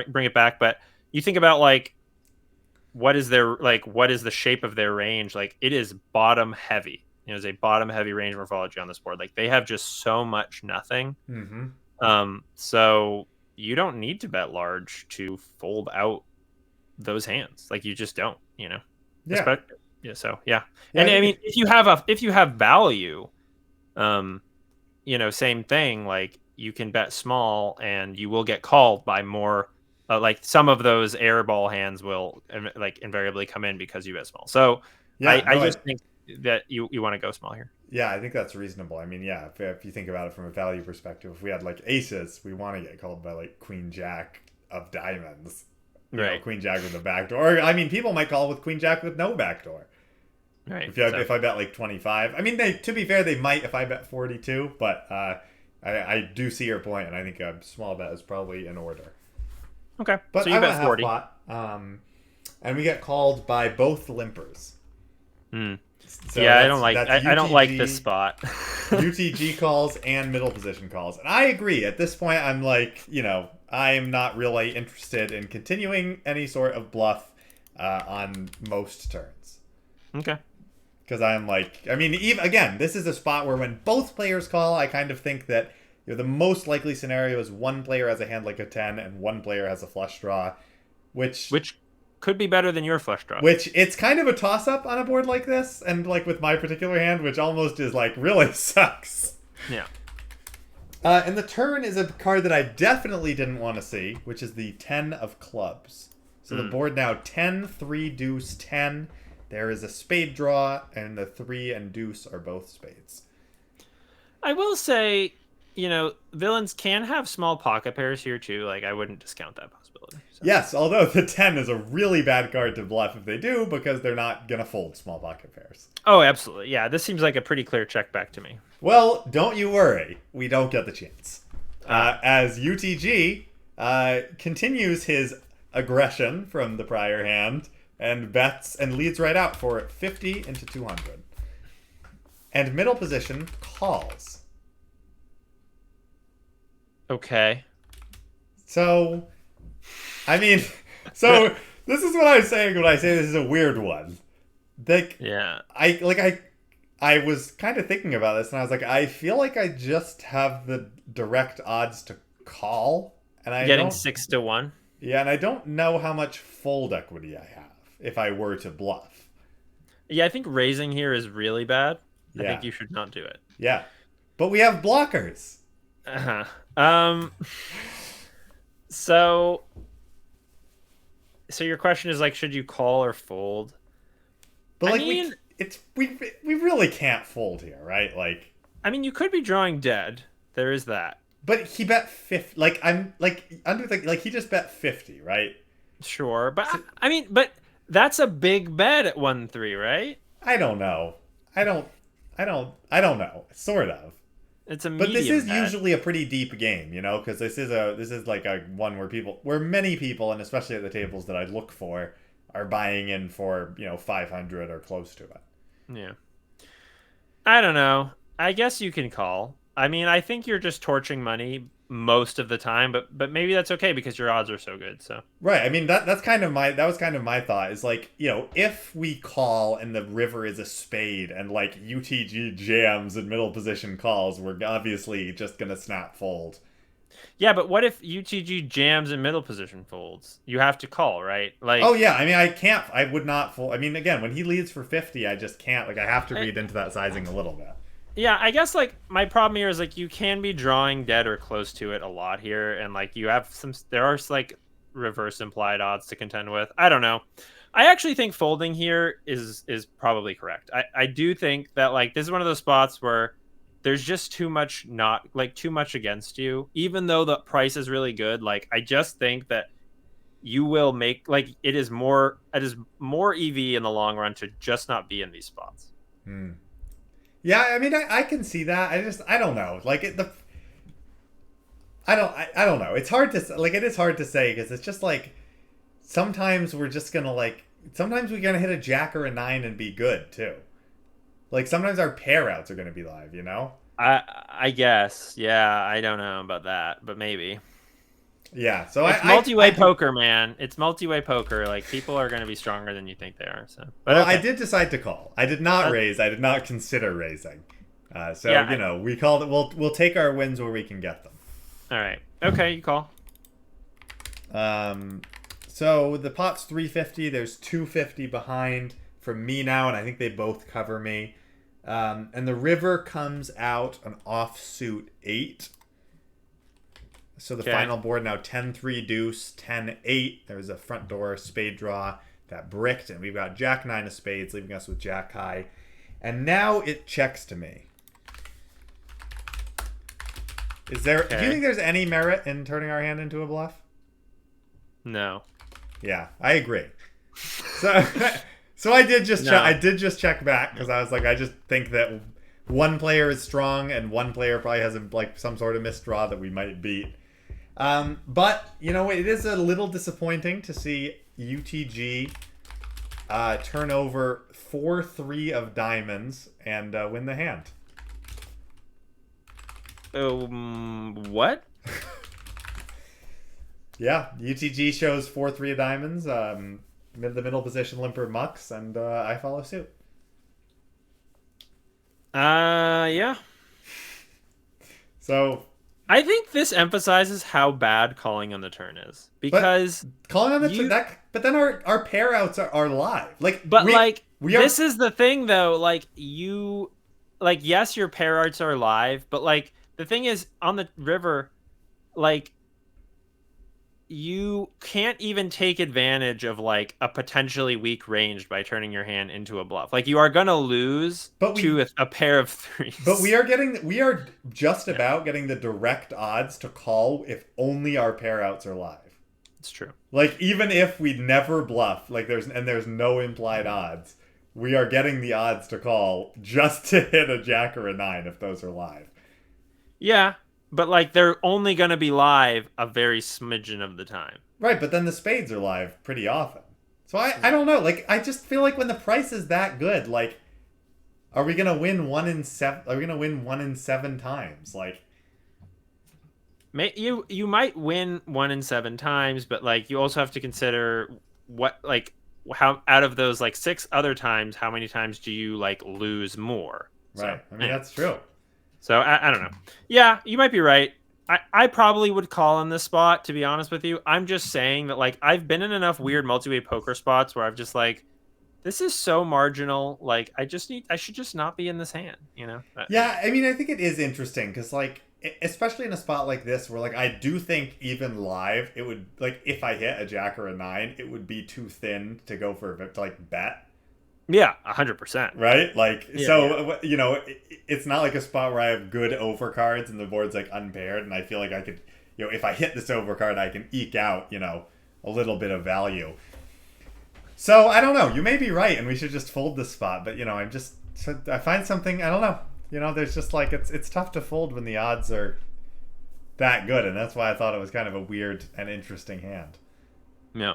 bring it back. But you think about like what is the shape of their range? Like it is bottom heavy. There's a bottom heavy range morphology on this board. Like they have just so much nothing. So you don't need to bet large to fold out those hands. Like you just don't. Yeah. So yeah. And I mean, if you have value, same thing. Like you can bet small, and you will get called by more. Like some of those airball hands will like invariably come in because you bet small. So I just think that you want to go small here. Yeah, I think that's reasonable. I mean, yeah, if you think about it from a value perspective, if we had like aces, we want to get called by like Queen Jack of diamonds. Right. Queen Jack with a backdoor. Or, I mean, people might call with Queen Jack with no backdoor. Right. If I bet like 25. I mean, to be fair, they might if I bet 42, but I do see your point, and I think a small bet is probably in order. Okay. But so you bet 40. Pot, and we get called by both limpers. So yeah, I don't like this spot. UTG calls and middle position calls. And I agree. At this point, I'm like, I am not really interested in continuing any sort of bluff on most turns. Okay. Because I'm like, I mean, again, this is a spot where when both players call, I kind of think that the most likely scenario is one player has a hand like a 10 and one player has a flush draw, which could be better than your flush draw. Which it's kind of a toss-up on a board like this, and like with my particular hand, which almost is like really sucks. Yeah. And the turn is a card that I definitely didn't want to see, which is the 10 of clubs. So the board now 10, 3, deuce, 10. There is a spade draw, and the 3 and deuce are both spades. I will say, villains can have small pocket pairs here too. Like I wouldn't discount that possibility. So. Yes, although the 10 is a really bad card to bluff if they do, because they're not going to fold small pocket pairs. Oh, absolutely. Yeah, this seems like a pretty clear check back to me. Well, don't you worry. We don't get the chance. As UTG continues his aggression from the prior hand and bets and leads right out for 50 into 200. And middle position calls. Okay. So, I mean, so this is what I'm saying when I say this is a weird one. Like, Yeah. I was kind of thinking about this, and I was like, I feel like I just have the direct odds to call, and I Getting don't, 6 to 1. yeah, and I don't know how much fold equity I have if I were to bluff. Yeah, I think raising here is really bad. I Yeah, think you should not do it. yeah, but we have blockers. Uh-huh. So your question is like, should you call or fold? But I like mean, we really can't fold here, right? Like, I mean, you could be drawing dead. There is that. but he bet 50. Like I'm like under the like he just bet 50, right? Sure, but I mean, but that's a big bet at 1-3, right? I don't know. I don't know. Sort of. It's a But this medium is bet. usually a pretty deep game, you know, because this is like a one where many people, and especially at the tables that I look for, are buying in for 500 or close to it. Yeah. I don't know. I guess you can call. I mean, I think you're just torching money most of the time, but maybe that's okay because your odds are so good. So Right. I mean that was kind of my thought is like, if we call and the river is a spade and like UTG jams and middle position calls, we're obviously just gonna snap fold. yeah, but what if UTG jams and middle position folds? You have to call, right? Like, Oh yeah, I mean I would not fold. I mean again, when he leads for 50, I just can't, like I have to read into that sizing a little bit. yeah, I guess like my problem here is like you can be drawing dead or close to it a lot here, and like there are like reverse implied odds to contend with. I don't know. I actually think folding here is probably correct. I do think that like this is one of those spots where there's just too much against you, even though the price is really good. Like I just think that you will make like it is more EV in the long run to just not be in these spots. Yeah, I mean, I can see that. I don't know. Like I don't know. It's hard to like. It is hard to say because it's just like sometimes we're just gonna sometimes we're gonna hit a jack or a 9 and be good too. Like sometimes our pair outs are gonna be live. I guess. Yeah, I don't know about that, but maybe. Yeah. So It's multi-way poker, man. It's multi-way poker. Like people are going to be stronger than you think they are. So, but well, okay. I did decide to call. I did not raise. I did not consider raising. So Yeah, we called it. We'll take our wins where we can get them. All right. Okay, you call. So the pot's 350. There's 250 behind from me now, and I think they both cover me. And the river comes out an offsuit 8. So the final board now 10-3 deuce, 10-8. There's a front door spade draw that bricked, and we've got jack 9 of spades, leaving us with jack high. And now it checks to me. Do you think there's any merit in turning our hand into a bluff? No. Yeah, I agree. So I did just check. I did just check back because I was like, I just think that one player is strong and one player probably has some sort of misdraw that we might beat. But it is a little disappointing to see UTG turn over 4-3 of diamonds and win the hand. What? Yeah, UTG shows 4-3 of diamonds. The middle position limper mucks, and I follow suit. Yeah. So I think this emphasizes how bad calling on the turn is because calling on the turn, but then our pair outs are live. This is the thing though. Yes, your pair outs are live, but the thing is on the river, you can't even take advantage of a potentially weak range by turning your hand into a bluff. You are gonna lose to a pair of threes. But we are just about getting the direct odds to call if only our pair outs are live. It's true. Even if we never bluff, there's no implied odds, we are getting the odds to call just to hit a jack or a 9 if those are live. Yeah. But they're only gonna be live a very smidgen of the time. Right, but then the spades are live pretty often. So I don't know. Like, I just feel like when the price is that good, like, are we gonna win 1 in 7? Are we gonna win 1 in 7 times? Like, You might win 1 in 7 times, but like you also have to consider what like how out of those like 6 other times, how many times do you like lose more? right. So I mean, that's true. so I don't know. Yeah, you might be right. I probably would call on this spot, to be honest with you. I'm just saying that like I've been in enough weird multi-way poker spots where I've just like this is so marginal. Like I should just not be in this hand, you know? Yeah, I mean, I think it is interesting because, like, especially in a spot like this where, like, I do think even live, it would, like, if I hit a jack or a nine, it would be too thin to go for, to, like, bet. Yeah, 100%. Right? Like, Yeah, so, you know, it's not like a spot where I have good overcards and the board's, like, unpaired, and I feel like I could, you know, if I hit this overcard, I can eke out, you know, a little bit of value. So, I don't know. You may be right, and we should just fold this spot, but, you know, I find something, I don't know. You know, there's just, like, it's tough to fold when the odds are that good, and that's why I thought it was kind of a weird and interesting hand. Yeah.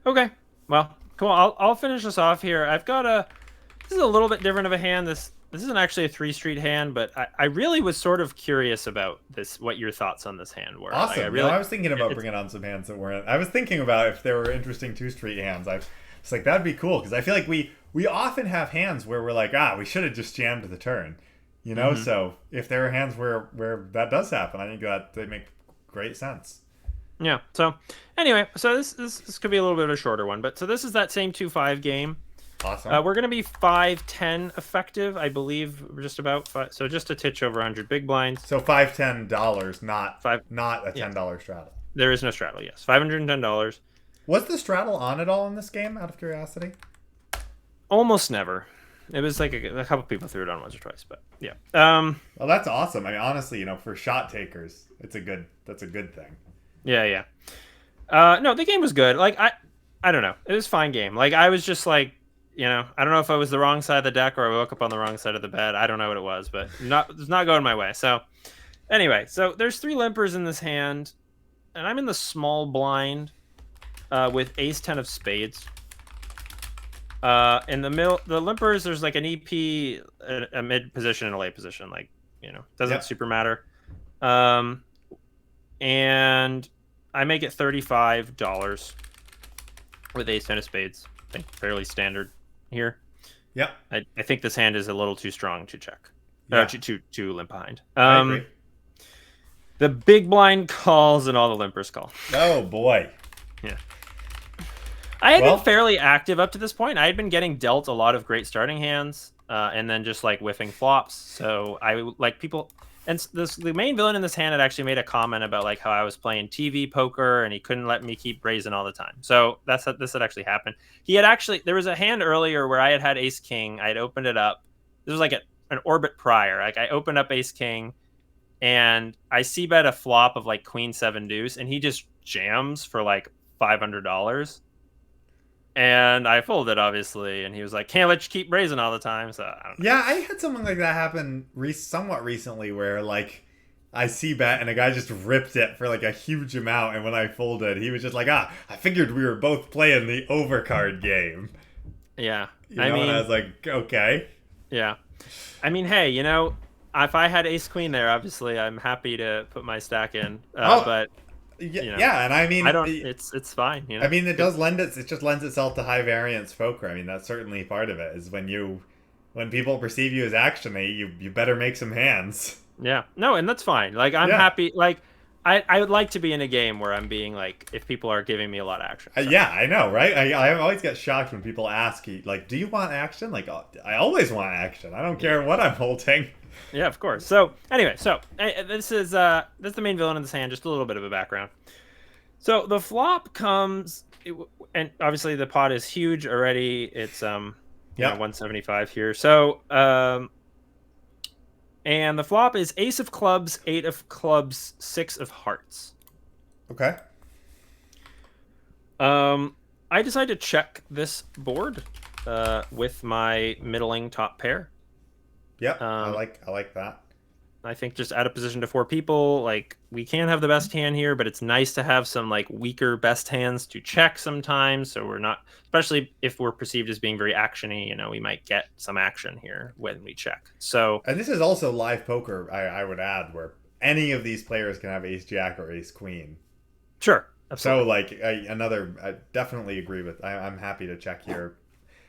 Okay. Well, cool. I'll finish this off here. This is a little bit different of a hand. This isn't actually a 3-street hand, but I really was sort of curious about this. What your thoughts on this hand were? Awesome. Like, I was thinking about bringing on some hands that weren't. I was thinking about if there were interesting 2-street hands. It's like that'd be cool because I feel like we often have hands where we're like, we should have just jammed the turn, you know. Mm-hmm. So if there are hands where that does happen, I think that they make great sense. Yeah. So anyway, so this could be a little bit of a shorter one, but so this is that same 2-5 game. Awesome. We're going to be 5-10 effective, I believe. We're just about so just a titch over 100 big blinds. So $5-10, not a $10 straddle. There is no straddle. Yes, $510. Was the straddle on at all in this game? Out of curiosity. Almost never. It was like a couple people threw it on once or twice, but yeah. Well, that's awesome. I mean, honestly, you know, for shot takers, that's a good thing. Yeah. No, the game was good. Like I don't know. It was a fine game. Like I was just like, you know, I don't know if I was the wrong side of the deck or I woke up on the wrong side of the bed. I don't know what it was, but it's not going my way. So anyway, so there's 3 limpers in this hand, and I'm in the small blind with ace-10 of spades. In the middle, the limpers, there's like an EP, a mid position, and a late position. Like, you know, doesn't super matter. And I make it $35 with ace-10 of spades. I think fairly standard here. Yep. I think this hand is a little too strong to check. To limp behind. I agree. The big blind calls and all the limpers call. Oh boy. Yeah. I had been fairly active up to this point. I had been getting dealt a lot of great starting hands, and then just like whiffing flops. So I like people, and the main villain in this hand had actually made a comment about like how I was playing TV poker and he couldn't let me keep raising all the time. So this had actually happened. There was a hand earlier where I had ace king. I had opened it up. This was like an orbit prior. Like I opened up ace king, and I see bet a flop of like queen 7 deuce, and he just jams for like $500. And I folded, obviously, and he was like, "Can't let you keep raising all the time." So I don't know. Yeah, I had something like that happen somewhat recently, where like I see bet and a guy just ripped it for like a huge amount, and when I folded, he was just like, I figured we were both playing the overcard game. Yeah, I mean, and I was like, okay. Yeah, I mean, hey, you know, if I had ace queen there, obviously, I'm happy to put my stack in, but. Yeah, you know, yeah, and I mean, it's fine. You know? I mean, it just lends itself to high variance poker. I mean, that's certainly part of it. Is when people perceive you as actiony, you better make some hands. Yeah, no, and that's fine. Like I'm happy. Like I would like to be in a game where I'm being like, if people are giving me a lot of action. So. Yeah, I know, right? I always get shocked when people ask, like, do you want action? Like, I always want action. I don't care what I'm holding. Yeah, of course. So anyway, this is the main villain in this hand. Just a little bit of a background. So the flop comes, and obviously the pot is huge already. It's 175 here. So and the flop is ace of clubs, 8 of clubs, 6 of hearts. Okay. I decided to check this board with my middling top pair. Yep, I like that. I think just out of position to 4 people, like we can have the best hand here, but it's nice to have some like weaker best hands to check sometimes. So we're not, especially if we're perceived as being very actiony, we might get some action here when we check. So, And this is also live poker, I would add, where any of these players can have ace jack or ace queen. sure. So, Absolutely. like, I definitely agree with. I'm happy to check here.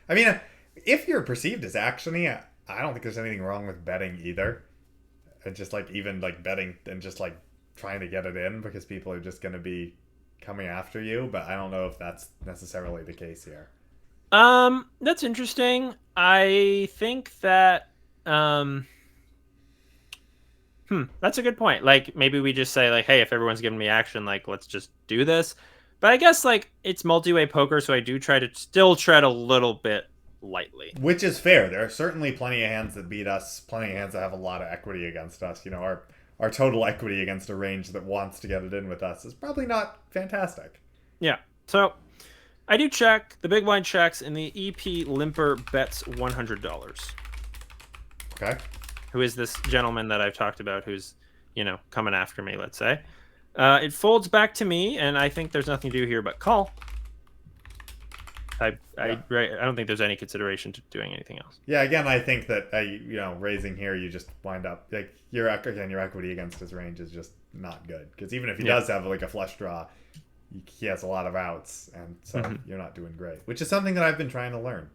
I mean, if you're perceived as actiony, I don't think there's anything wrong with betting either. And just like even like betting and just like trying to get it in because people are just going to be coming after you. But I don't know if that's necessarily the case here. That's interesting. I think that, that's a good point. Like maybe we just say like, hey, if everyone's giving me action, like let's just do this. But I guess like it's multi-way poker, so I do try to still tread a little bit lightly. Which is fair. There are certainly plenty of hands that beat us, plenty of hands that have a lot of equity against us. Our total equity against a range that wants to get it in with us is probably not fantastic. Yeah. So I do check. The big blind checks, and the EP limper bets $100. Okay. Who is this gentleman that I've talked about who's, coming after me, let's say. It folds back to me, and I think there's nothing to do here but call. I don't think there's any consideration to doing anything else. Yeah, again, I think that raising here, you just wind up like your equity against his range is just not good because even if he does have like a flush draw, he has a lot of outs, and so you're not doing great. Which is something that I've been trying to learn.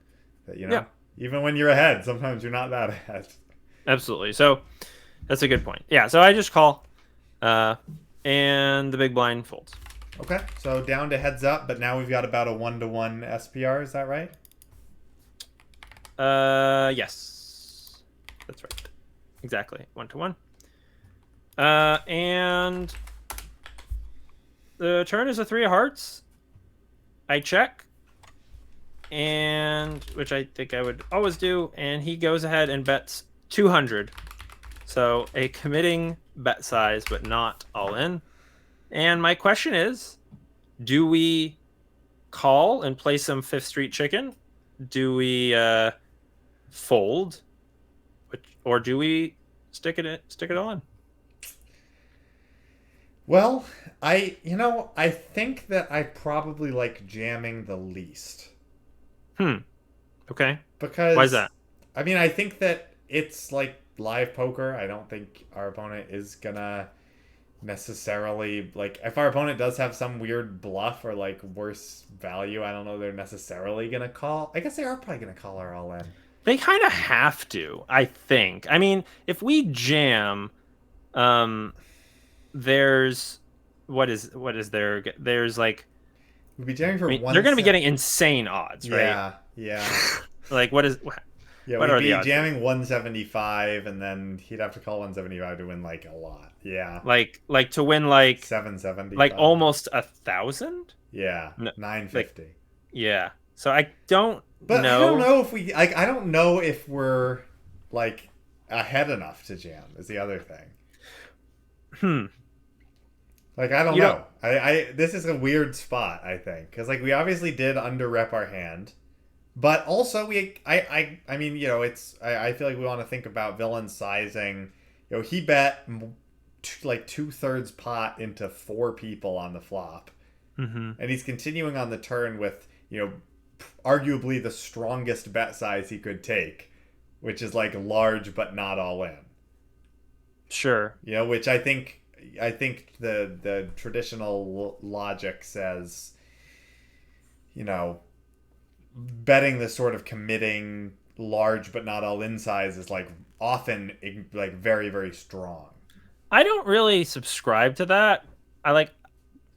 That even when you're ahead, sometimes you're not that ahead. Absolutely. So that's a good point. Yeah. So I just call, and the big blind folds. Okay, so down to heads up, but now we've got about a 1-to-1 SPR. Is that right? Yes, that's right. Exactly, 1-to-1. And the turn is a 3 of hearts. I check, and which I think I would always do, and he goes ahead and bets 200. So a committing bet size, but not all in. And my question is, do we call and play some Fifth Street Chicken? Do we fold, or do we stick it all in? Well, I think that I probably like jamming the least. Okay. Because why is that? I mean, I think that it's like live poker. I don't think our opponent is gonna necessarily like if our opponent does have some weird bluff or like worse value, I don't know they're necessarily gonna call. I guess they are probably gonna call our all in. They kind of have to, I think. I mean, if we jam, there's what is there? There's like we'd be jamming for they're going to be getting insane odds, right? Yeah. Like what is Yeah, what we'd are be the odds? jamming 175, and then he'd have to call 175 to win like a lot. Yeah, like to win like 770, like almost 1,000. Yeah, No, 950. Like, yeah. So I don't But know. I don't know if we like. I don't know if we're like ahead enough to jam. Is the other thing. Like I don't know. I this is a weird spot. I think because like we obviously did under rep our hand. But also I mean, it's I feel like we want to think about villain sizing. He bet like 2/3 pot into 4 people on the flop. And he's continuing on the turn with, arguably the strongest bet size he could take, which is like large but not all in. Sure. Which I think the traditional logic says, betting this sort of committing large but not all in size is like often like very, very strong. I don't really subscribe to that.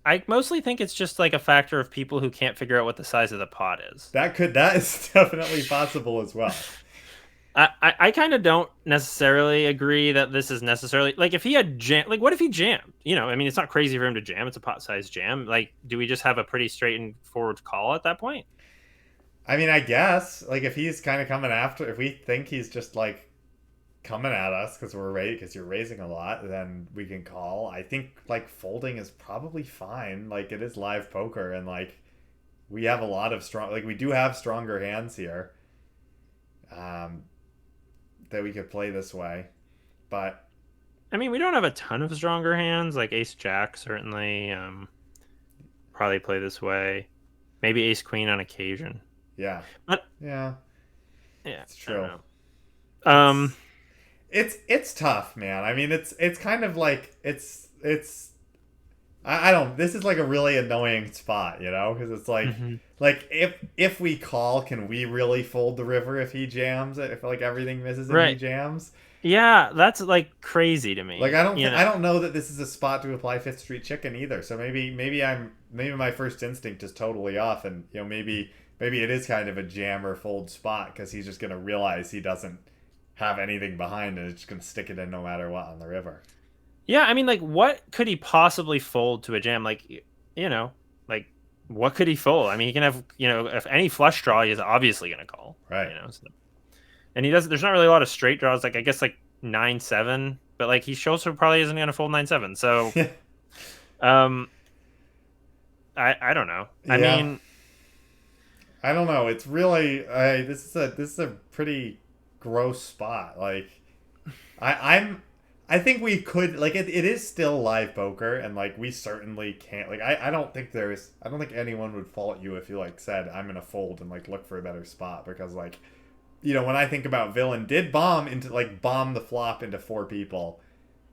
I mostly think it's just like a factor of people who can't figure out what the size of the pot is. That is definitely possible as well. I kind of don't necessarily agree that this is necessarily like if he had like what if he jammed? I mean, it's not crazy for him to jam. It's a pot size jam. Like, do we just have a pretty straightforward call at that point? I mean, I guess like if he's kind of coming after, if we think he's just like coming at us because you're raising a lot, then we can call. I think like folding is probably fine. Like it is live poker, and like we have a lot of we do have stronger hands here. That we could play this way, but I mean, we don't have a ton of stronger hands. Like ace jack certainly probably play this way. Maybe ace queen on occasion. Yeah. But Yeah. yeah, It's I don't true. know. It's tough, man. I mean, it's kind of like it's I don't. This is like a really annoying spot, you know, because it's Mhm. like if we call, can we really fold the river if he jams it? If like everything misses and he Right. jams, Yeah, that's like crazy to like me. You know. I don't know that this is a spot to apply Fifth Street Chicken either. So maybe my first instinct is totally off, and you know maybe it is kind of a jam or fold spot because he's just gonna realize he doesn't have anything behind and it's just gonna stick it in no matter what on the river. Yeah, I mean, like, what could he possibly fold to a jam? Like, you know, like, what could he fold? I mean, he can have, if any flush draw, he's obviously going to call, Right. So. And he doesn't, there's not really a lot of straight draws. Like, I guess, like, 9-7, but, like, he shows probably isn't going to fold 9-7. So, um, I don't know. I Yeah. mean, I don't know. It's really this is a pretty gross spot. Like I think we could like it is still live poker and like we certainly can't like I don't think anyone would fault you if you like said I'm gonna fold and like look for a better spot because like you know when I think about villain did bomb the flop into four people,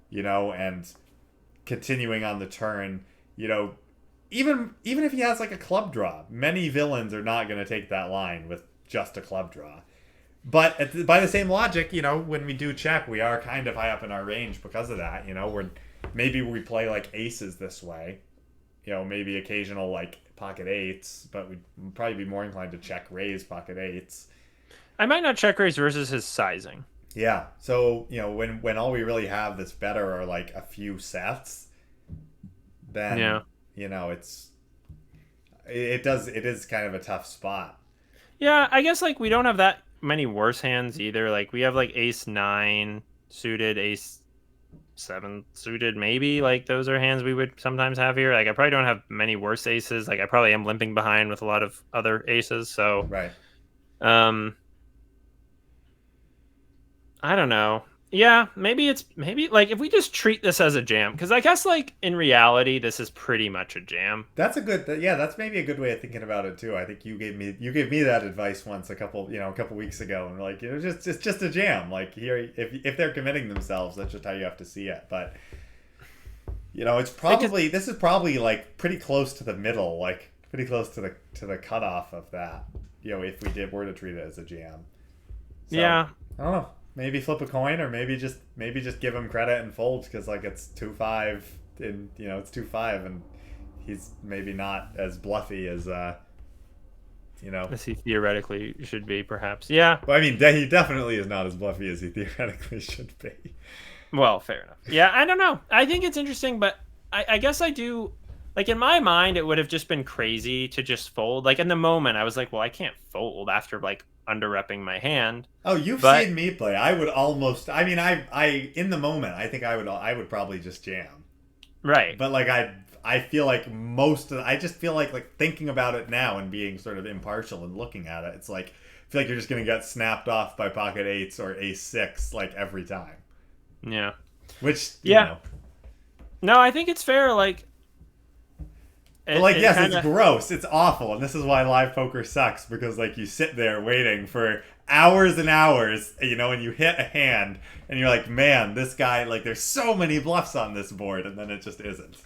you know, and continuing on the turn, you know, even if he has like a club draw, many villains are not going to take that line with just a club draw. But by the same logic, you know, when we do check, we are kind of high up in our range because of that. You know, maybe we play like aces this way. You know, maybe occasional like pocket eights, but we'd probably be more inclined to check raise pocket eights. I might not check raise versus his sizing. Yeah. So you know, when all we really have that's better are like a few sets, then Yeah. you know it is kind of a tough spot. Yeah, I guess, like, we don't have that many worse hands either. Like, we have, like, ace 9 suited, ace 7 suited, maybe. Like, those are hands we would sometimes have here. Like, I probably don't have many worse aces. Like, I probably am limping behind with a lot of other aces. So, Right. um, I don't know. Yeah, maybe like if we just treat this as a jam, because I guess like in reality, this is pretty much a jam. That's a good yeah, that's maybe a good way of thinking about it too. I think you gave me that advice once a couple weeks ago and like, you know, just it's just a jam. Like here if they're committing themselves, that's just how you have to see it. But you know, this is probably like pretty close to the middle, like pretty close to the cutoff of that. You know, if we were to treat it as a jam. So, Yeah, I don't know. Maybe flip a coin, or maybe just give him credit and fold because like it's 2-5, and you know it's 2-5, and he's maybe not as bluffy as you know. as he theoretically should be, perhaps. Yeah. Well, I mean, he definitely is not as bluffy as he theoretically should be. Well, fair enough. Yeah, I don't know. I think it's interesting, but I guess I do. Like, in my mind, it would have just been crazy to just fold. Like, in the moment, I was like, well, I can't fold after, like, under-repping my hand. Oh, you've But, seen me play. I would almost. I mean, I in the moment, I think I would probably just jam. right. But like I feel like I just feel like thinking about it now and being sort of impartial and looking at it, it's like I feel like you're just gonna get snapped off by pocket eights or ace six like every time. Yeah. Which you Yeah. know. No, I think it's fair. Like, But like yes, kinda, it's gross. It's awful, and this is why live poker sucks because like you sit there waiting for hours and hours, you know, and you hit a hand and you're like, man, this guy like there's so many bluffs on this board, and then it just isn't.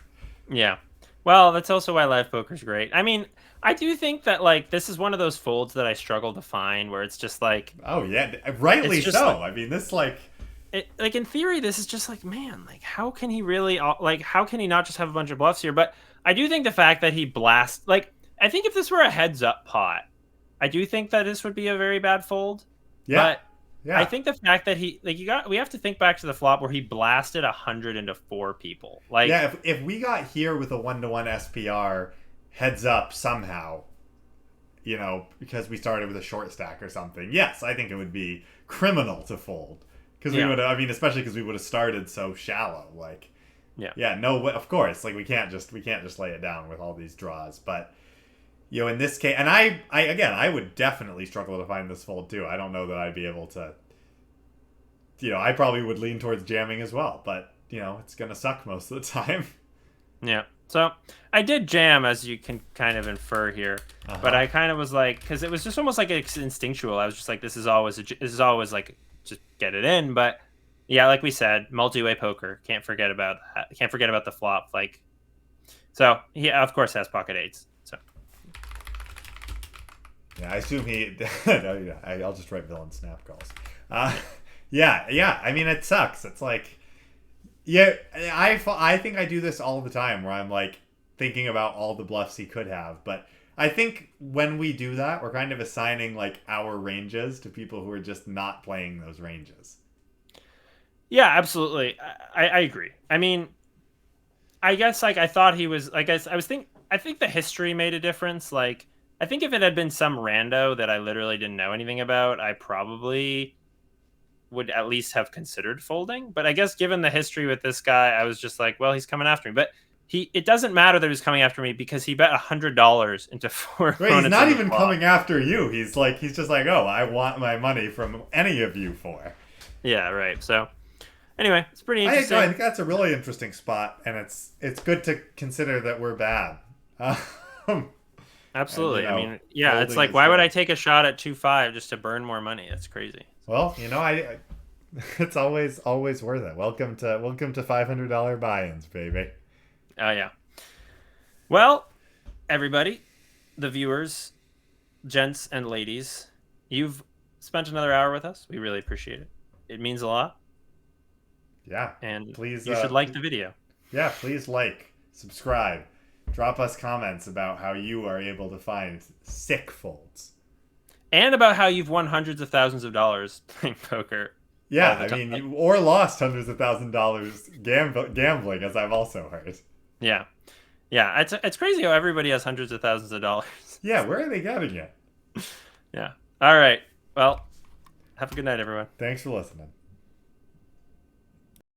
yeah. Well, that's also why live poker's great. I mean, I do think that, like, this is one of those folds that I struggle to find where it's just like, Oh yeah, rightly it's just so. like, I mean, this like like in theory, this is just like, man, like, how can he really, like, how can he not just have a bunch of bluffs here? But I do think the fact that he blasts, like, I think if this were a heads up pot, I do think that this would be a very bad fold. yeah, But I yeah. think the fact that we have to think back to the flop where he blasted 100 into four people. Like, Yeah, if we got here with a 1-to-1 SPR heads up somehow, you know, because we started with a short stack or something, yes, I think it would be criminal to fold. Because we yeah, would have, I mean, especially because we would have started so shallow. Like, yeah, yeah, no, of course, like we can't just lay it down with all these draws. But you know, in this case, and I again, I would definitely struggle to find this fold too. I don't know that I'd be able to. You know, I probably would lean towards jamming as well. But it's gonna suck most of the time. Yeah. So I did jam, as you can kind of infer here, but I kind of was like, because it was just almost like it's instinctual. I was just like, this is always like, just get it in. But yeah, like we said, multi-way poker. Can't forget about that. Can't forget about the flop. Like, so he of course has pocket eights. So yeah, I assume he. I'll just write villain snap calls. Yeah. I mean, it sucks. It's like. Yeah, I think I do this all the time where I'm like thinking about all the bluffs he could have. But I think when we do that, we're kind of assigning like our ranges to people who are just not playing those ranges. Yeah, absolutely. I agree. I mean, I guess like I thought he was. I guess I think the history made a difference. Like I think if it had been some rando that I literally didn't know anything about, I probably would at least have considered folding. But I guess given the history with this guy, I was just like, well, he's coming after me. But it doesn't matter that he's coming after me because he bet $100 into 4 Wait, he's not even coming after you. He's just like, oh, I want my money from any of you four. Yeah, right. So anyway, it's pretty interesting. I think that's a really interesting spot, and it's good to consider that we're bad. Absolutely. And, I mean, yeah, it's like, why would I take a shot at 2-5 just to burn more money? That's crazy. Well, it's always worth it. Welcome to $500 buy-ins, baby. Oh yeah. Well, everybody, the viewers, gents and ladies, you've spent another hour with us. We really appreciate it. It means a lot. Yeah. And please, you should like the video. Yeah, please like, subscribe, drop us comments about how you are able to find sick folds. And about how you've won hundreds of thousands of dollars playing poker. Yeah, I mean, or lost hundreds of thousands of dollars gambling, as I've also heard. Yeah. It's crazy how everybody has hundreds of thousands of dollars. Yeah, where are they getting it? Yeah. All right. Well, have a good night, everyone. Thanks for listening.